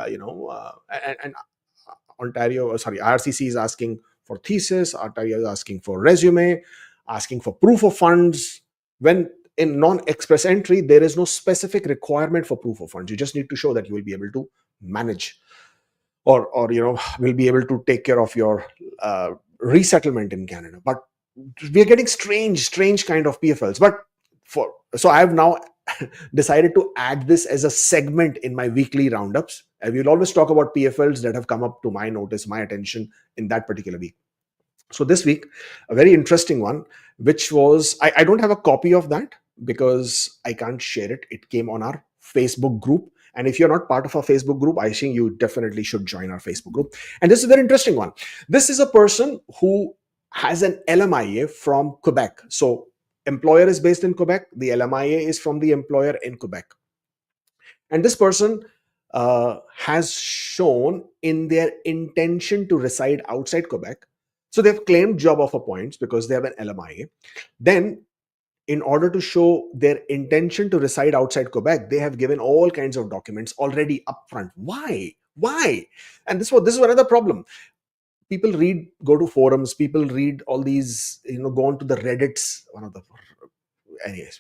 IRCC is asking for thesis. Ontario is asking for resume, asking for proof of funds. When in non-express entry, there is no specific requirement for proof of funds. You just need to show that you will be able to manage, or will be able to take care of your resettlement in Canada. But we are getting strange kind of PFLs. So I have now decided to add this as a segment in my weekly roundups. I will always talk about PFLs that have come up to my notice, my attention in that particular week. So this week, a very interesting one, which was, I don't have a copy of that because I can't share it. It came on our Facebook group. And if you're not part of our Facebook group, I think you definitely should join our Facebook group. And this is a very interesting one. This is a person who has an LMIA from Quebec. So employer is based in Quebec. The LMIA is from the employer in Quebec. And this person has shown in their intention to reside outside Quebec. So they've claimed job offer points because they have an LMIA. Then, in order to show their intention to reside outside Quebec, they have given all kinds of documents already upfront. Why? And this was another problem. People go to forums, people read all these, go on to the Reddits,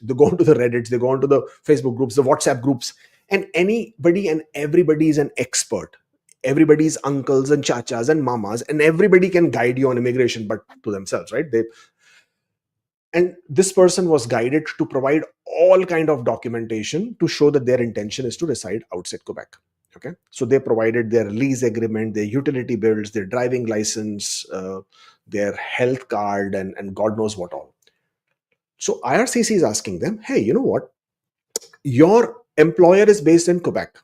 they go on to the Reddits, they go on to the Facebook groups, the WhatsApp groups, and anybody and everybody is an expert. Everybody's uncles and chachas and mamas, and everybody can guide you on immigration, but to themselves, right? And this person was guided to provide all kind of documentation to show that their intention is to reside outside Quebec. Okay, so they provided their lease agreement, their utility bills, their driving license, their health card, and God knows what all. So IRCC is asking them, hey, you know what? Your employer is based in Quebec.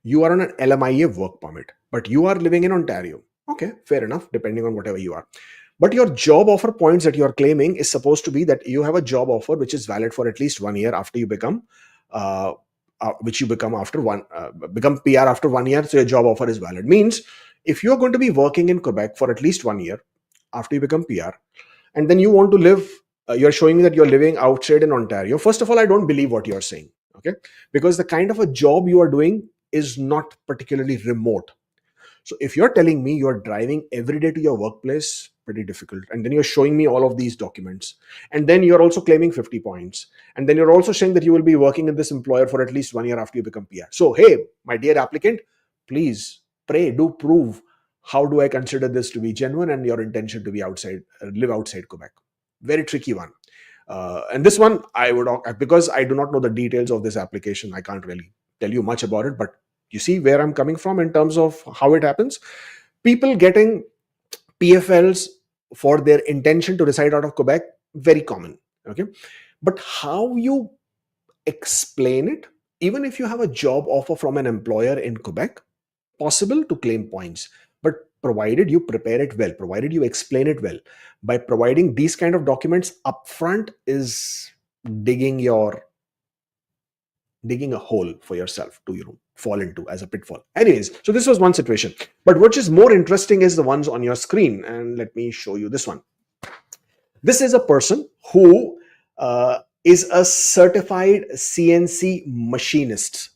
You are on an LMIA work permit, but you are living in Ontario. Okay, fair enough, depending on whatever you are. But your job offer points that you are claiming is supposed to be that you have a job offer which is valid for at least 1 year after you become become PR after 1 year. So your job offer is valid. Means if you are going to be working in Quebec for at least 1 year after you become PR, and then you want to live, you're showing me that you're living outside in Ontario. First of all, I don't believe what you're saying. Okay, because the kind of a job you are doing is not particularly remote. So if you're telling me you're driving every day to your workplace, pretty difficult. And then you're showing me all of these documents. And then you're also claiming 50 points. And then you're also saying that you will be working in this employer for at least 1 year after you become PR. So, hey, my dear applicant, please pray, do prove how do I consider this to be genuine and your intention to be outside, live outside Quebec. Very tricky one. And this one, I would, because I do not know the details of this application, I can't really tell you much about it. But you see where I'm coming from in terms of how it happens. People getting PFLs for their intention to reside out of Quebec, very common. Okay. But how you explain it, even if you have a job offer from an employer in Quebec, possible to claim points, but provided you prepare it well, provided you explain it well. By providing these kind of documents upfront is digging your digging a hole for yourself to fall into as a pitfall. Anyways, so this was one situation, but what is more interesting is the ones on your screen, and let me show you this one. This is a person who is a certified CNC machinist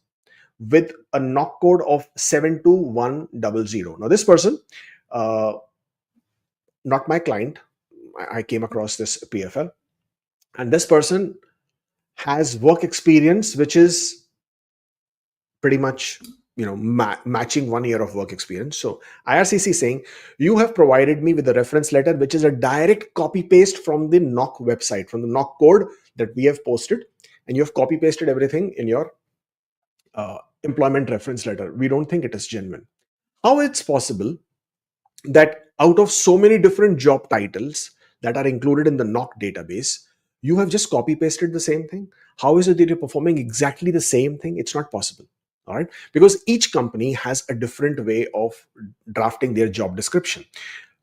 with a knock code of 72100. Now, this person, not my client, I came across this PFL, and this person has work experience which is pretty much matching 1 year of work experience. So IRCC saying, you have provided me with a reference letter which is a direct copy paste from the knock website, from the knock code that we have posted, and you have copy pasted everything in your employment reference letter. We don't think it is genuine. How it's possible that out of so many different job titles that are included in the knock database, you have just copy pasted the same thing? How is it that you're performing exactly the same thing? It's not possible. All right, because each company has a different way of drafting their job description.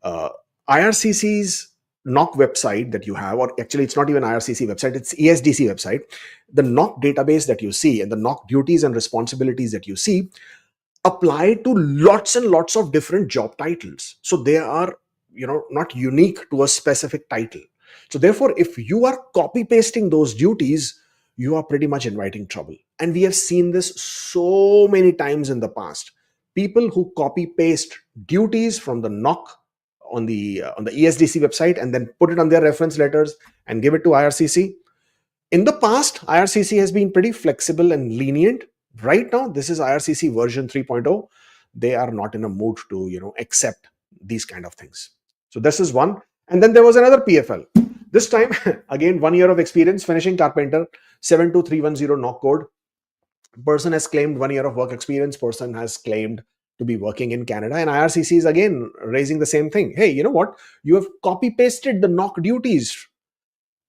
IRCC's knock website that you have, or actually it's not even IRCC website, it's ESDC website. The knock database that you see and the knock duties and responsibilities that you see apply to lots and lots of different job titles. So they are, not unique to a specific title. So therefore, if you are copy pasting those duties, you are pretty much inviting trouble. And we have seen this so many times in the past. People who copy paste duties from the knock on the ESDC website and then put it on their reference letters and give it to IRCC. In the past, IRCC has been pretty flexible and lenient. Right now, this is IRCC version 3.0. They are not in a mood to accept these kind of things. So this is one. And then there was another PFL. This time, again, 1 year of experience, finishing carpenter, 72310 knock code. Person has claimed 1 year of work experience. Person has claimed to be working in Canada. And IRCC is again raising the same thing. Hey, you know what? You have copy pasted the knock duties.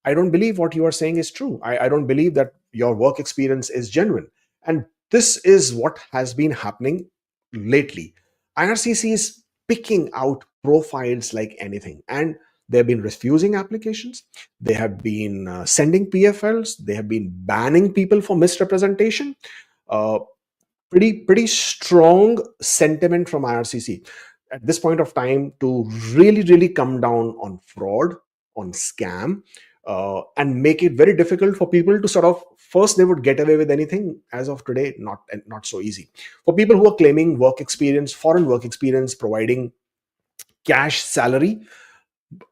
I don't believe what you are saying is true. I don't believe that your work experience is genuine. And this is what has been happening lately. IRCC is picking out profiles like anything. And they've been refusing applications. They have been sending PFLs. They have been banning people for misrepresentation. Pretty strong sentiment from IRCC at this point of time to really come down on fraud, on scam, and make it very difficult for people to sort of, first they would get away with anything. As of today, not so easy. For people who are claiming work experience, foreign work experience, providing cash salary,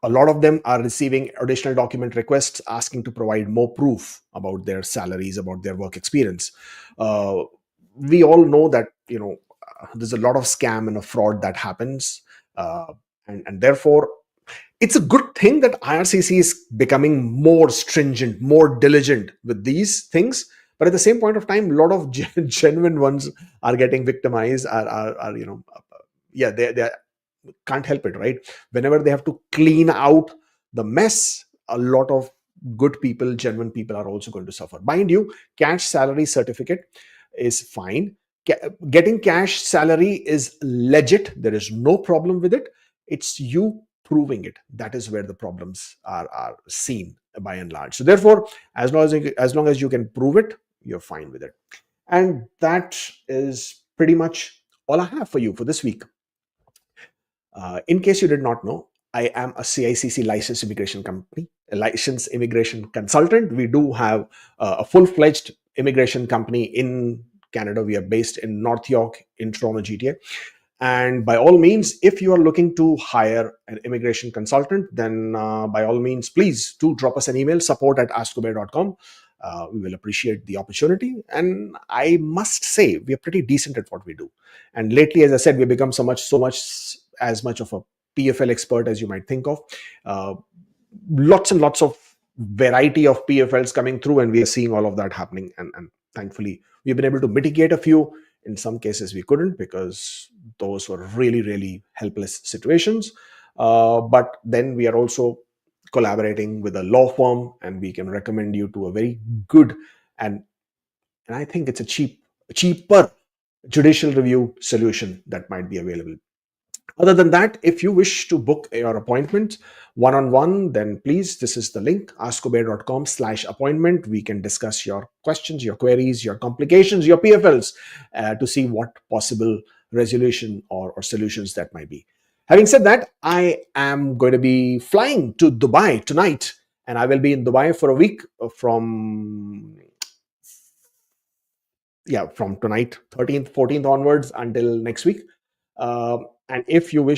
a lot of them are receiving additional document requests asking to provide more proof about their salaries, about their work experience. We all know that there's a lot of scam and a fraud that happens, and therefore it's a good thing that IRCC is becoming more stringent, more diligent with these things. But at the same point of time, a lot of genuine ones are getting victimized. They can't help it, right? Whenever they have to clean out the mess, a lot of good people, genuine people are also going to suffer. Mind you, cash salary certificate is fine. Getting cash salary is legit. There is no problem with it. It's you proving it. That is where the problems are seen by and large. So therefore, as long as you can prove it, you're fine with it. And that is pretty much all I have for you for this week. In case you did not know, I am a CICC licensed immigration company, a licensed immigration consultant. We do have a full-fledged immigration company in Canada. We are based in North York in Toronto, GTA. And by all means, if you are looking to hire an immigration consultant, then by all means, please do drop us an email, support@askkubeir.com. We will appreciate the opportunity. And I must say, we are pretty decent at what we do. And lately, as I said, we've become so much as much of a PFL expert as you might think of. Lots and lots of variety of PFLs coming through, and we are seeing all of that happening. And thankfully, we've been able to mitigate a few. In some cases, we couldn't because those were really, really helpless situations. But then we are also collaborating with a law firm, and we can recommend you to a very good and I think it's a cheaper judicial review solution that might be available. Other than that, if you wish to book your appointment one-on-one, then please, this is the link, askkubeir.com/appointment. We can discuss your questions, your queries, your complications, your PFLs to see what possible resolution or solutions that might be. Having said that, I am going to be flying to Dubai tonight, and I will be in Dubai for a week from tonight, 13th, 14th onwards until next week. And if you're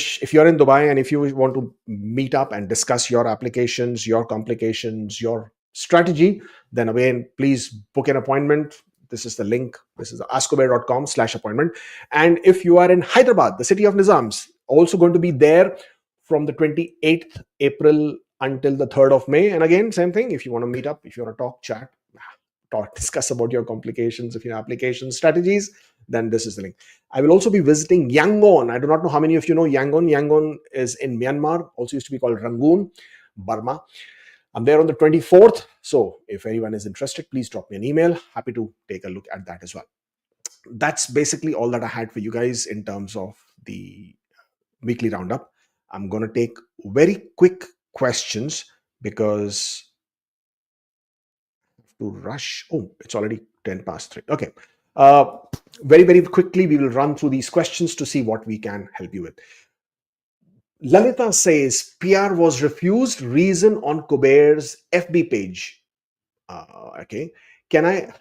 in Dubai and if you want to meet up and discuss your applications, your complications, your strategy, then again, please book an appointment. This is the link. This is askkubeir.com/appointment. And if you are in Hyderabad, the city of Nizams, also going to be there from the 28th April until the 3rd of May. And again, same thing. If you want to meet up, if you want to discuss about your complications of your application strategies, then this is the link. I will also be visiting Yangon. I do not know how many of you know Yangon. Yangon is in Myanmar, also used to be called Rangoon, Burma. I'm there on the 24th. So if anyone is interested, please drop me an email. Happy to take a look at that as well. That's basically all that I had for you guys in terms of the weekly roundup. I'm going to take very quick questions because to rush. Oh, it's already 10 past 3. Okay. Very, very quickly, we will run through these questions to see what we can help you with. Lalita says, PR was refused, reason on Kubeir's FB page. Okay. Can I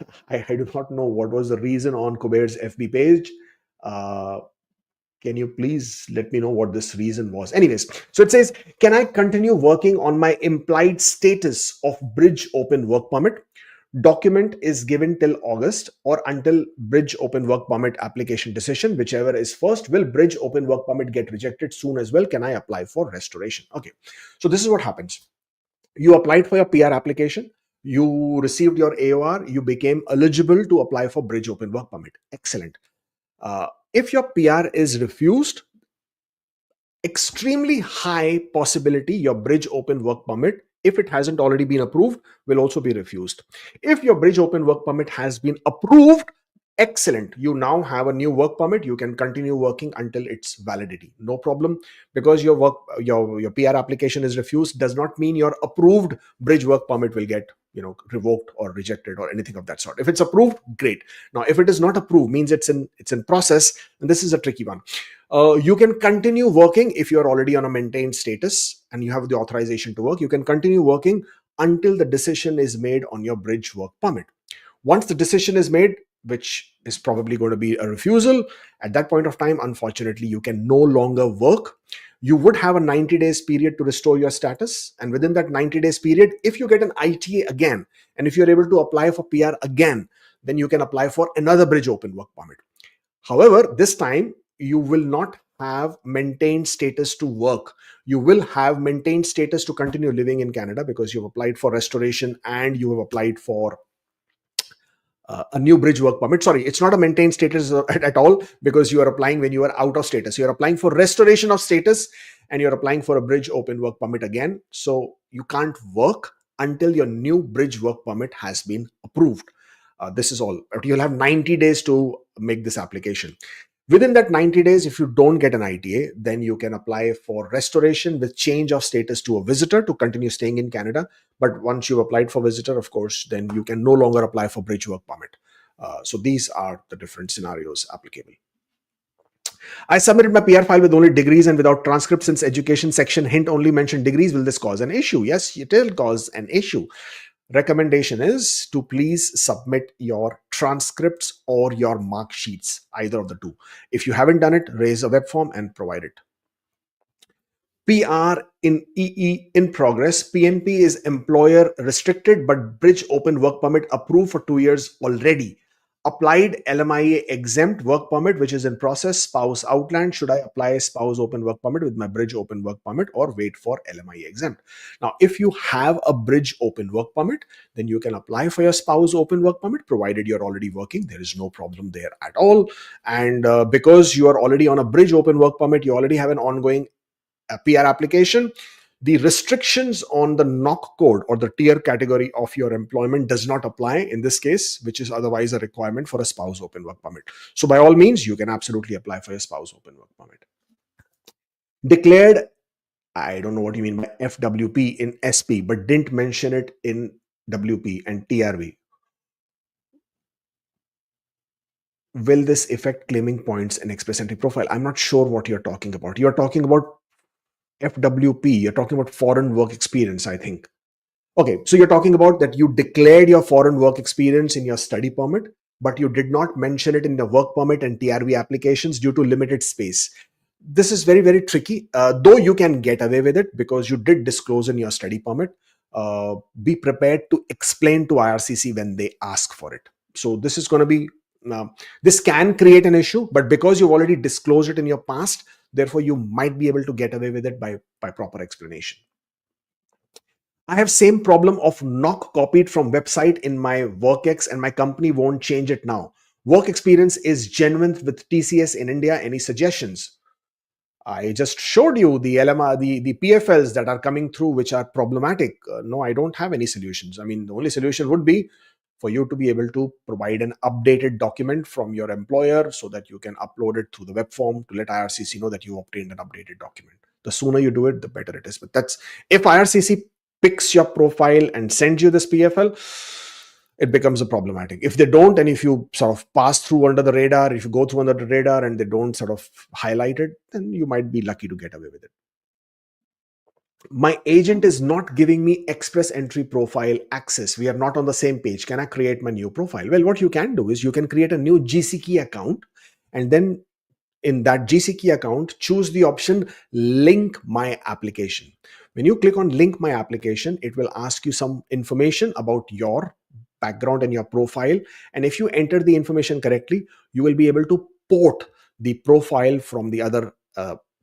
do not know what was the reason on Kubeir's FB page. Can you please let me know what this reason was? Anyways, so it says, can I continue working on my implied status of Bridge Open Work Permit? Document is given till August or until Bridge Open Work Permit application decision, whichever is first. Will Bridge Open Work Permit get rejected soon as well? Can I apply for restoration? Okay, so this is what happens. You applied for your PR application, you received your AOR, you became eligible to apply for Bridge Open Work Permit. Excellent. If your PR is refused, extremely high possibility your Bridge Open Work Permit, if it hasn't already been approved, will also be refused. If your Bridge Open Work Permit has been approved, excellent. You now have a new work permit. You can continue working until its validity. No problem. Because your PR application is refused does not mean your approved Bridge Work Permit will get revoked or rejected or anything of that sort. If it's approved, great. Now, if it is not approved, means it's in process, and this is a tricky one. You can continue working if you're already on a maintained status and you have the authorization to work. You can continue working until the decision is made on your Bridge Work Permit. Once the decision is made, which is probably going to be a refusal, at that point of time, unfortunately, you can no longer work. You would have a 90 days period to restore your status. And within that 90 days period, if you get an ITA again, and if you're able to apply for PR again, then you can apply for another Bridge Open Work Permit. However, this time, you will not have maintained status to work. You will have maintained status to continue living in Canada because you've applied for restoration and you have applied for a new Bridge Work Permit. Sorry, it's not a maintained status at all because you are applying when you are out of status. You're applying for restoration of status and you're applying for a Bridge Open Work Permit again. So you can't work until your new Bridge Work Permit has been approved. This is all. You'll have 90 days to make this application. Within that 90 days, if you don't get an ITA, then you can apply for restoration with change of status to a visitor to continue staying in Canada. But once you've applied for visitor, of course, then you can no longer apply for Bridge Work Permit. So these are the different scenarios applicable. I submitted my PR file with only degrees and without transcript since education section hint only mentioned degrees. Will this cause an issue? Yes, it will cause an issue. Recommendation is to please submit your transcripts or your mark sheets, either of the two. If you haven't done it, raise a web form and provide it. PR in EE in progress. PNP is employer restricted but bridge open work permit approved for 2 years already. Applied LMIA exempt work permit, which is in process. Spouse outland. Should I apply spouse open work permit with my bridge open work permit or wait for LMIA exempt? Now, if you have a bridge open work permit, then you can apply for your spouse open work permit, provided you're already working. There is no problem there at all. And because you are already on a bridge open work permit, you already have an ongoing PR application, the restrictions on the knock code or the tier category of your employment does not apply in this case, which is otherwise a requirement for a spouse open work permit. So by all means, you can absolutely apply for a spouse open work permit. Declared, I don't know what you mean by FWP in SP, but didn't mention it in WP and TRV. Will this affect claiming points in express entry profile? I'm not sure what you're talking about. You're talking about FWP, you're talking about foreign work experience, I think. Okay, so you're talking about that you declared your foreign work experience in your study permit, but you did not mention it in the work permit and TRV applications due to limited space. This is very, very tricky, though you can get away with it because you did disclose in your study permit. Be prepared to explain to IRCC when they ask for it. So this is going to be, this can create an issue, but because you've already disclosed it in your past, therefore you might be able to get away with it by proper explanation. I have same problem of knock copied from website in my WorkX and my company won't change it now. Work experience is genuine with TCS in India. Any suggestions? I just showed you the LMR, the PFLs that are coming through, which are problematic. No, I don't have any solutions. I mean, the only solution would be for you to be able to provide an updated document from your employer so that you can upload it through the web form to let IRCC know that you obtained an updated document. The sooner you do it, the better it is. But that's, if IRCC picks your profile and sends you this PFL, it becomes a problematic. If they don't, and if you sort of pass through under the radar, if you go through under the radar and they don't sort of highlight it, then you might be lucky to get away with it. My agent is not giving me express entry profile access. We are not on the same page. Can I create my new profile? Well, what you can do is you can create a new GCK account, and then in that GCK account, choose the option link my application. When you click on link my application, it will ask you some information about your background and your profile. And if you enter the information correctly, you will be able to port the profile from the other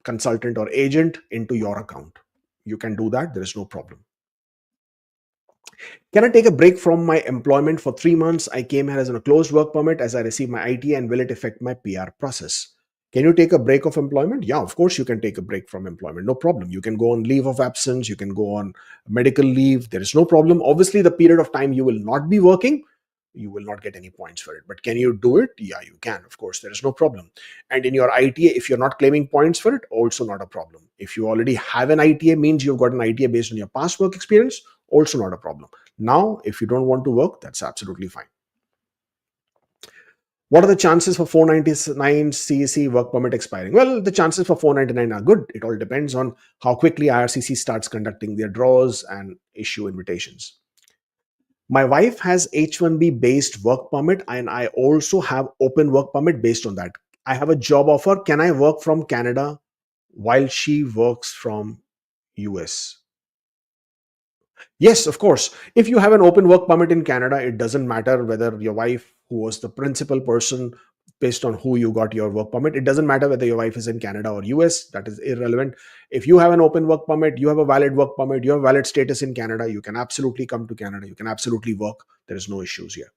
consultant or agent into your account. You can do that. There is no problem. Can I take a break from my employment for 3 months? I came here as on a closed work permit as I received my IT, and will it affect my PR process? Can you take a break of employment? Yeah, of course you can take a break from employment. No problem. You can go on leave of absence. You can go on medical leave. There is no problem. Obviously, the period of time you will not be working, you will not get any points for it. But can you do it? Yeah, you can. Of course, there is no problem. And in your ITA, if you're not claiming points for it, also not a problem. If you already have an ITA, means you've got an ITA based on your past work experience, also not a problem. Now, if you don't want to work, that's absolutely fine. What are the chances for 499 CEC work permit expiring? Well, the chances for 499 are good. It all depends on how quickly IRCC starts conducting their draws and issue invitations. My wife has H1B based work permit, and I also have open work permit based on that. I have a job offer. Can I work from Canada while she works from US? Yes, of course. If you have an open work permit in Canada, it doesn't matter whether your wife, who was the principal person based on who you got your work permit, it doesn't matter whether your wife is in Canada or US. That is irrelevant. If you have an open work permit, you have a valid work permit, you have valid status in Canada, you can absolutely come to Canada. You can absolutely work. There is no issues here.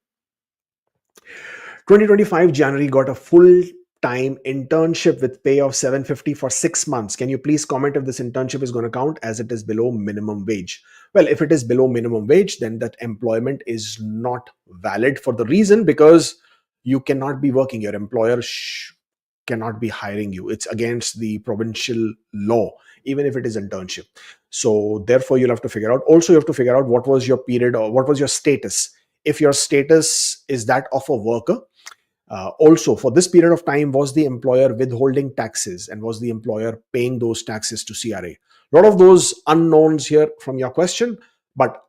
2025 January got a full-time internship with pay of $750 for 6 months. Can you please comment if this internship is going to count as it is below minimum wage? Well, if it is below minimum wage, then that employment is not valid for the reason because you cannot be working. Your employer cannot be hiring you. It's against the provincial law, even if it is internship. So therefore, you'll have to figure out. Also, you have to figure out what was your period or what was your status. If your status is that of a worker, also for this period of time, was the employer withholding taxes and was the employer paying those taxes to CRA? A lot of those unknowns here from your question, but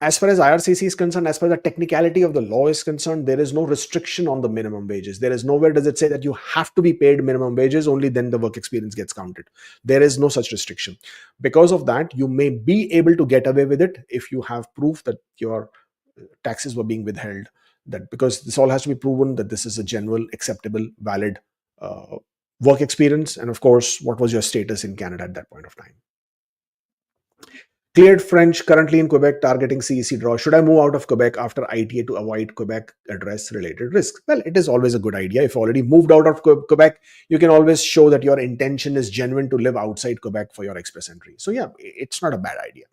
As far as IRCC is concerned, as far as the technicality of the law is concerned, there is no restriction on the minimum wages. There is nowhere does it say that you have to be paid minimum wages, only then the work experience gets counted. There is no such restriction. Because of that, you may be able to get away with it if you have proof that your taxes were being withheld. That because this all has to be proven that this is a genuine, acceptable, valid uh, work experience, and of course, what was your status in Canada at that point of time. Cleared French, currently in Quebec, targeting CEC draw. Should I move out of Quebec after ITA to avoid Quebec address related risks? Well, it is always a good idea. If you already moved out of Quebec, you can always show that your intention is genuine to live outside Quebec for your express entry. So yeah, it's not a bad idea.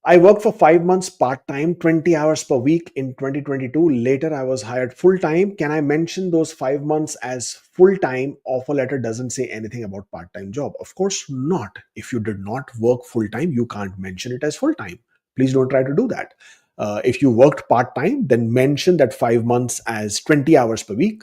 I worked for 5 months part time, 20 hours per week in 2022. Later, I was hired full time. Can I mention those 5 months as full time? Offer letter doesn't say anything about part time job. Of course not. If you did not work full time, you can't mention it as full time. Please don't try to do that. If you worked part time, then mention that 5 months as 20 hours per week.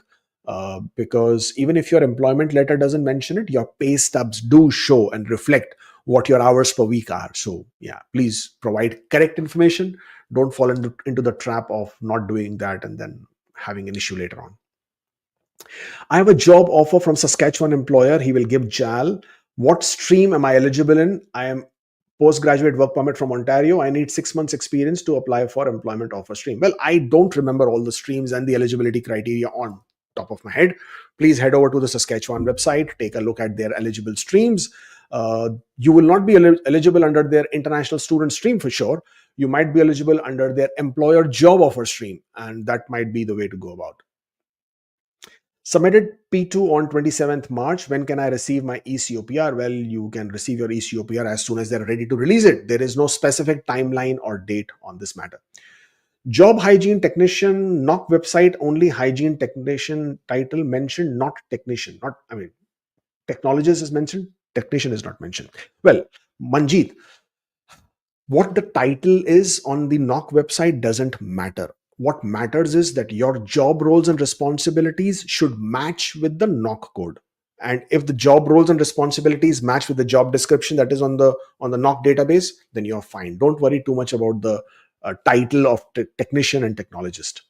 Because even if your employment letter doesn't mention it, your pay stubs do show and reflect what your hours per week are. So yeah, please provide correct information. Don't fall into the trap of not doing that and then having an issue later on. I have a job offer from Saskatchewan employer. He will give JAL. What stream am I eligible in? I am postgraduate work permit from Ontario. I need 6 months experience to apply for employment offer stream. Well, I don't remember all the streams and the eligibility criteria on top of my head. Please head over to the Saskatchewan website, take a look at their eligible streams. You will not be eligible under their international student stream for sure. You might be eligible under their employer job offer stream, and that might be the way to go about. Submitted P2 on 27th March. When can I receive my ECOPR? Well, you can receive your ECOPR as soon as they're ready to release it. There is no specific timeline or date on this matter. Job hygiene technician, NOC website, only hygiene technician title mentioned, not technician. Not, I mean, technologist is mentioned, technician is not mentioned. Well, Manjeet, what the title is on the NOC website doesn't matter. What matters is that your job roles and responsibilities should match with the NOC code. And if the job roles and responsibilities match with the job description that is on the NOC database, then you're fine. Don't worry too much about the title of technician and technologist.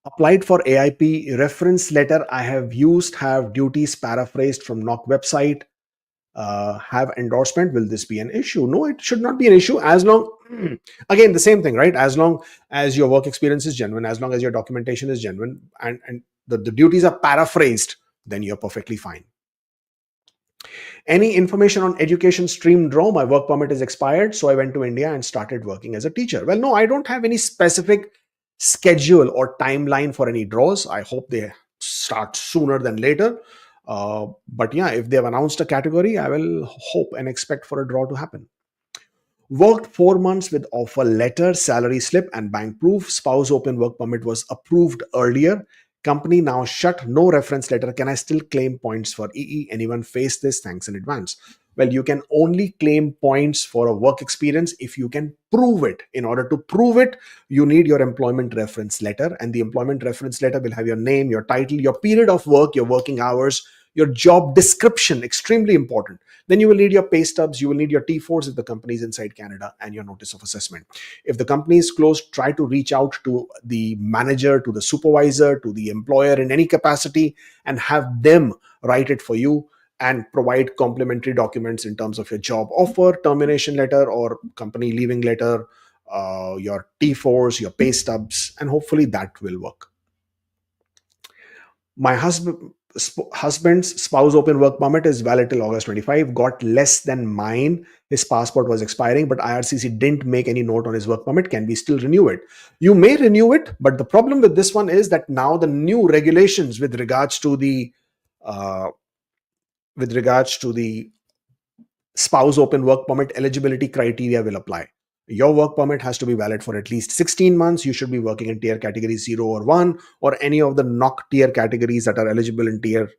Applied for AIP reference letter. I have have duties paraphrased from NOC website. Have endorsement. Will this be an issue? No, it should not be an issue as long, again, the same thing, right? As long as your work experience is genuine, as long as your documentation is genuine, and the duties are paraphrased, then you're perfectly fine. Any information on education stream draw? My work permit is expired, so I went to India and started working as a teacher. Well, no, I don't have any specific schedule or timeline for any draws. I hope they start sooner than later. But yeah, if they have announced a category, I will hope and expect for a draw to happen. Worked 4 months with offer letter, salary slip, and bank proof. Spouse open work permit was approved earlier. Company now shut, no reference letter. Can I still claim points for EE? Anyone face this? Thanks in advance. Well, you can only claim points for a work experience if you can prove it. In order to prove it, you need your employment reference letter, and the employment reference letter will have your name, your title, your period of work, your working hours, your job description, extremely important. Then you will need your pay stubs, you will need your T4s if the company is inside Canada, and your notice of assessment. If the company is closed, try to reach out to the manager, to the supervisor, to the employer in any capacity, and have them write it for you and provide complementary documents in terms of your job offer, termination letter, or company leaving letter, your T4s, your pay stubs, and hopefully that will work. My husband's spouse open work permit is valid till August 25, got less than mine. His passport was expiring, but IRCC didn't make any note on his work permit. Can we still renew it? You may renew it, but the problem with this one is that now the new regulations with regards to the spouse open work permit eligibility criteria will apply. Your work permit has to be valid for at least 16 months. You should be working in tier category 0 or 1 or any of the NOC tier categories that are eligible in tier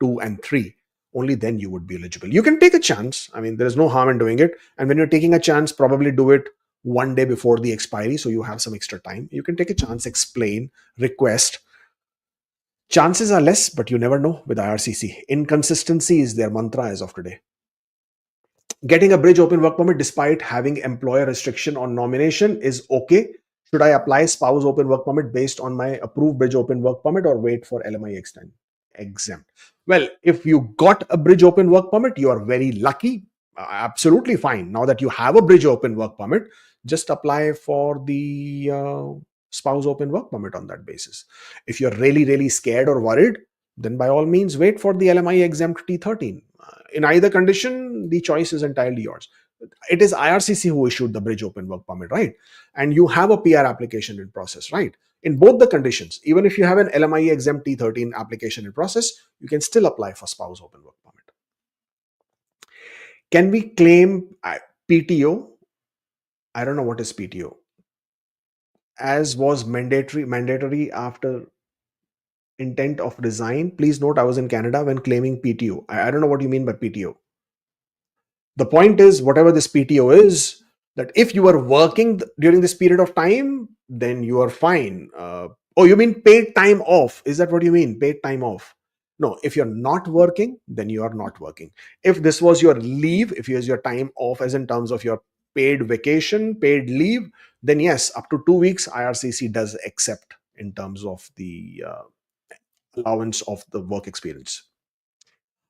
2 and 3. Only then you would be eligible. You can take a chance. I mean, there is no harm in doing it. And when you're taking a chance, probably do it one day before the expiry so you have some extra time. You can take a chance, explain, request. Chances are less, but you never know with IRCC. Inconsistency is their mantra as of today. Getting a bridge open work permit despite having employer restriction on nomination is okay. Should I apply spouse open work permit based on my approved bridge open work permit or wait for LMI exempt? Well, if you got a bridge open work permit, you are very lucky. Absolutely fine. Now that you have a bridge open work permit, just apply for the spouse open work permit on that basis. If you're really, really scared or worried, then by all means wait for the LMI exempt T13. In either condition, the choice is entirely yours. It is IRCC who issued the bridge open work permit, right? And you have a PR application in process, right? In both the conditions, even if you have an LMI exempt T13 application in process, you can still apply for spouse open work permit. Can we claim PTO? I don't know what is PTO. As was mandatory after intent of resign. Please note I was in Canada when claiming PTO. I don't know what you mean by PTO. The point is, whatever this PTO is, that if you are working during this period of time, then you are fine. Oh, you mean paid time off? Is that what you mean? Paid time off? No, if you're not working, then you are not working. If this was your leave, if it was your time off, as in terms of your paid vacation, paid leave, then yes, up to 2 weeks, IRCC does accept in terms of the allowance of the work experience.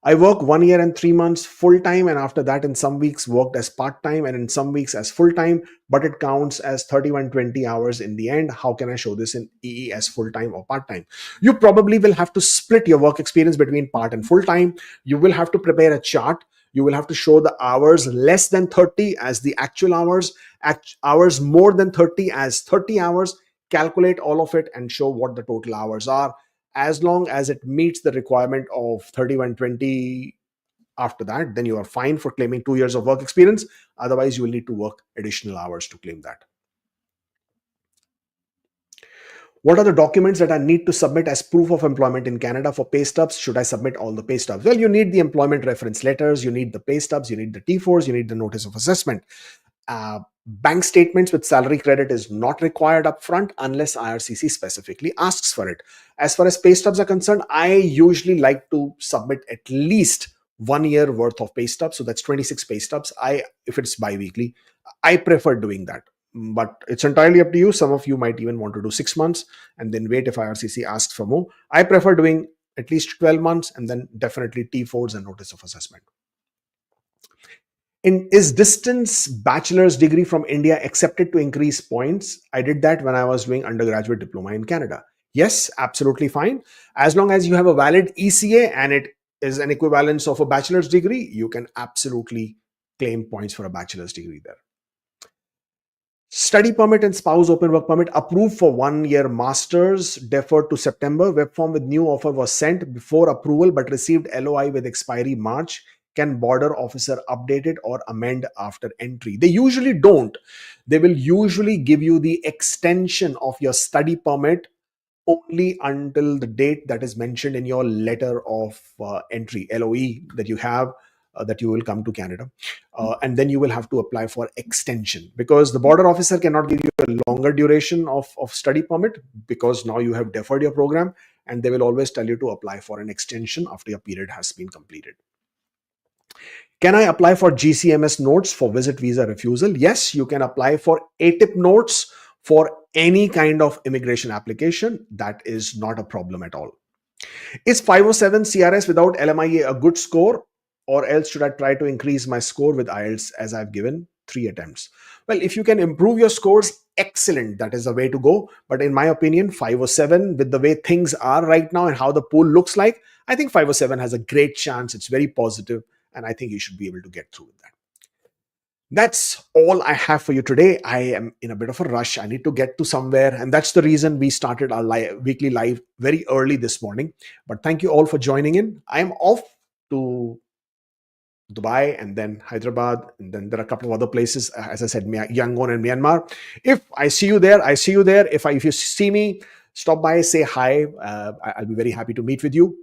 I work 1 year and 3 months full time, and after that, in some weeks, worked as part time and in some weeks as full time, but it counts as 3120 hours in the end. How can I show this in EE as full time or part time? You probably will have to split your work experience between part and full time. You will have to prepare a chart. You will have to show the hours less than 30 as the actual hours, hours more than 30 as 30 hours, calculate all of it and show what the total hours are. As long as it meets the requirement of 3120 after that, then you are fine for claiming 2 years of work experience. Otherwise, you will need to work additional hours to claim that. What are the documents that I need to submit as proof of employment in Canada for pay stubs? Should I submit all the pay stubs? Well, you need the employment reference letters, you need the pay stubs, you need the T4s, you need the notice of assessment. Bank statements with salary credit is not required upfront unless IRCC specifically asks for it. As far as pay stubs are concerned, I usually like to submit at least 1 year worth of pay stubs. So that's 26 pay stubs. If it's bi-weekly, I prefer doing that. But it's entirely up to you. Some of you might even want to do 6 months and then wait if IRCC asks for more. I prefer doing at least 12 months and then definitely T4s and notice of assessment. Is distance bachelor's degree from India accepted to increase points? I did that when I was doing undergraduate diploma in Canada. Yes, absolutely fine. As long as you have a valid ECA and it is an equivalence of a bachelor's degree, you can absolutely claim points for a bachelor's degree there. Study permit and spouse open work permit approved for 1 year masters deferred to September. Web form with new offer was sent before approval but received LOI with expiry March. Can border officer update it or amend after entry? They usually don't. They will usually give you the extension of your study permit only until the date that is mentioned in your letter of entry, LOE, that you have, that you will come to Canada. And then you will have to apply for extension, because the border officer cannot give you a longer duration of study permit, because now you have deferred your program, and they will always tell you to apply for an extension after your period has been completed. Can I apply for GCMS notes for visit visa refusal? Yes, you can apply for ATIP notes for any kind of immigration application. That is not a problem at all. Is 507 CRS without LMIA a good score, or else should I try to increase my score with IELTS as I've given 3 attempts? Well, if you can improve your scores, excellent. That is the way to go. But in my opinion, 507, with the way things are right now and how the pool looks like, I think 507 has a great chance. It's very positive, and I think you should be able to get through with that. That's all I have for you today. I am in a bit of a rush. I need to get to somewhere, and that's the reason we started our weekly live very early this morning. But thank you all for joining in. I am off to Dubai and then Hyderabad, and then there are a couple of other places, as I said, Yangon and Myanmar. If I see you there, I see you there. If you see me, stop by, say hi. I'll be very happy to meet with you.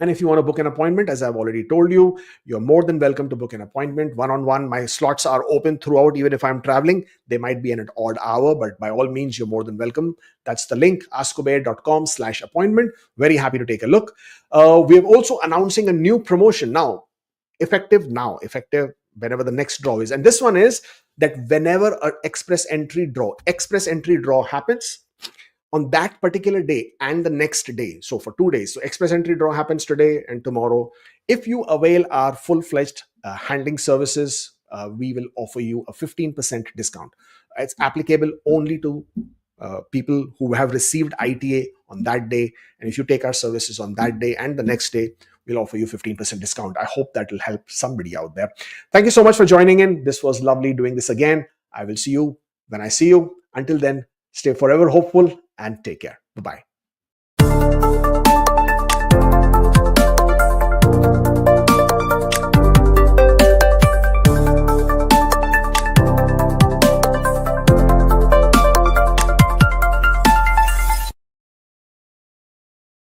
And if you want to book an appointment, as I've already told you, you're more than welcome to book an appointment one-on-one. My slots are open throughout, even if I'm traveling. They might be in an odd hour, but by all means, you're more than welcome. That's the link, askkubeir.com/appointment. Very happy to take a look. We're also announcing a new promotion now, effective whenever the next draw is. And this one is that whenever an express entry draw happens on that particular day and the next day, so for 2 days, so express entry draw happens today and tomorrow, if you avail our full-fledged handling services, we will offer you a 15% discount. It's applicable only to people who have received ITA on that day, and if you take our services on that day and the next day, we'll offer you 15% discount. I hope that will help somebody out there. Thank you so much for joining in. This was lovely doing this again. I will see you when I see you. Until then, stay forever hopeful and take care. Bye-bye.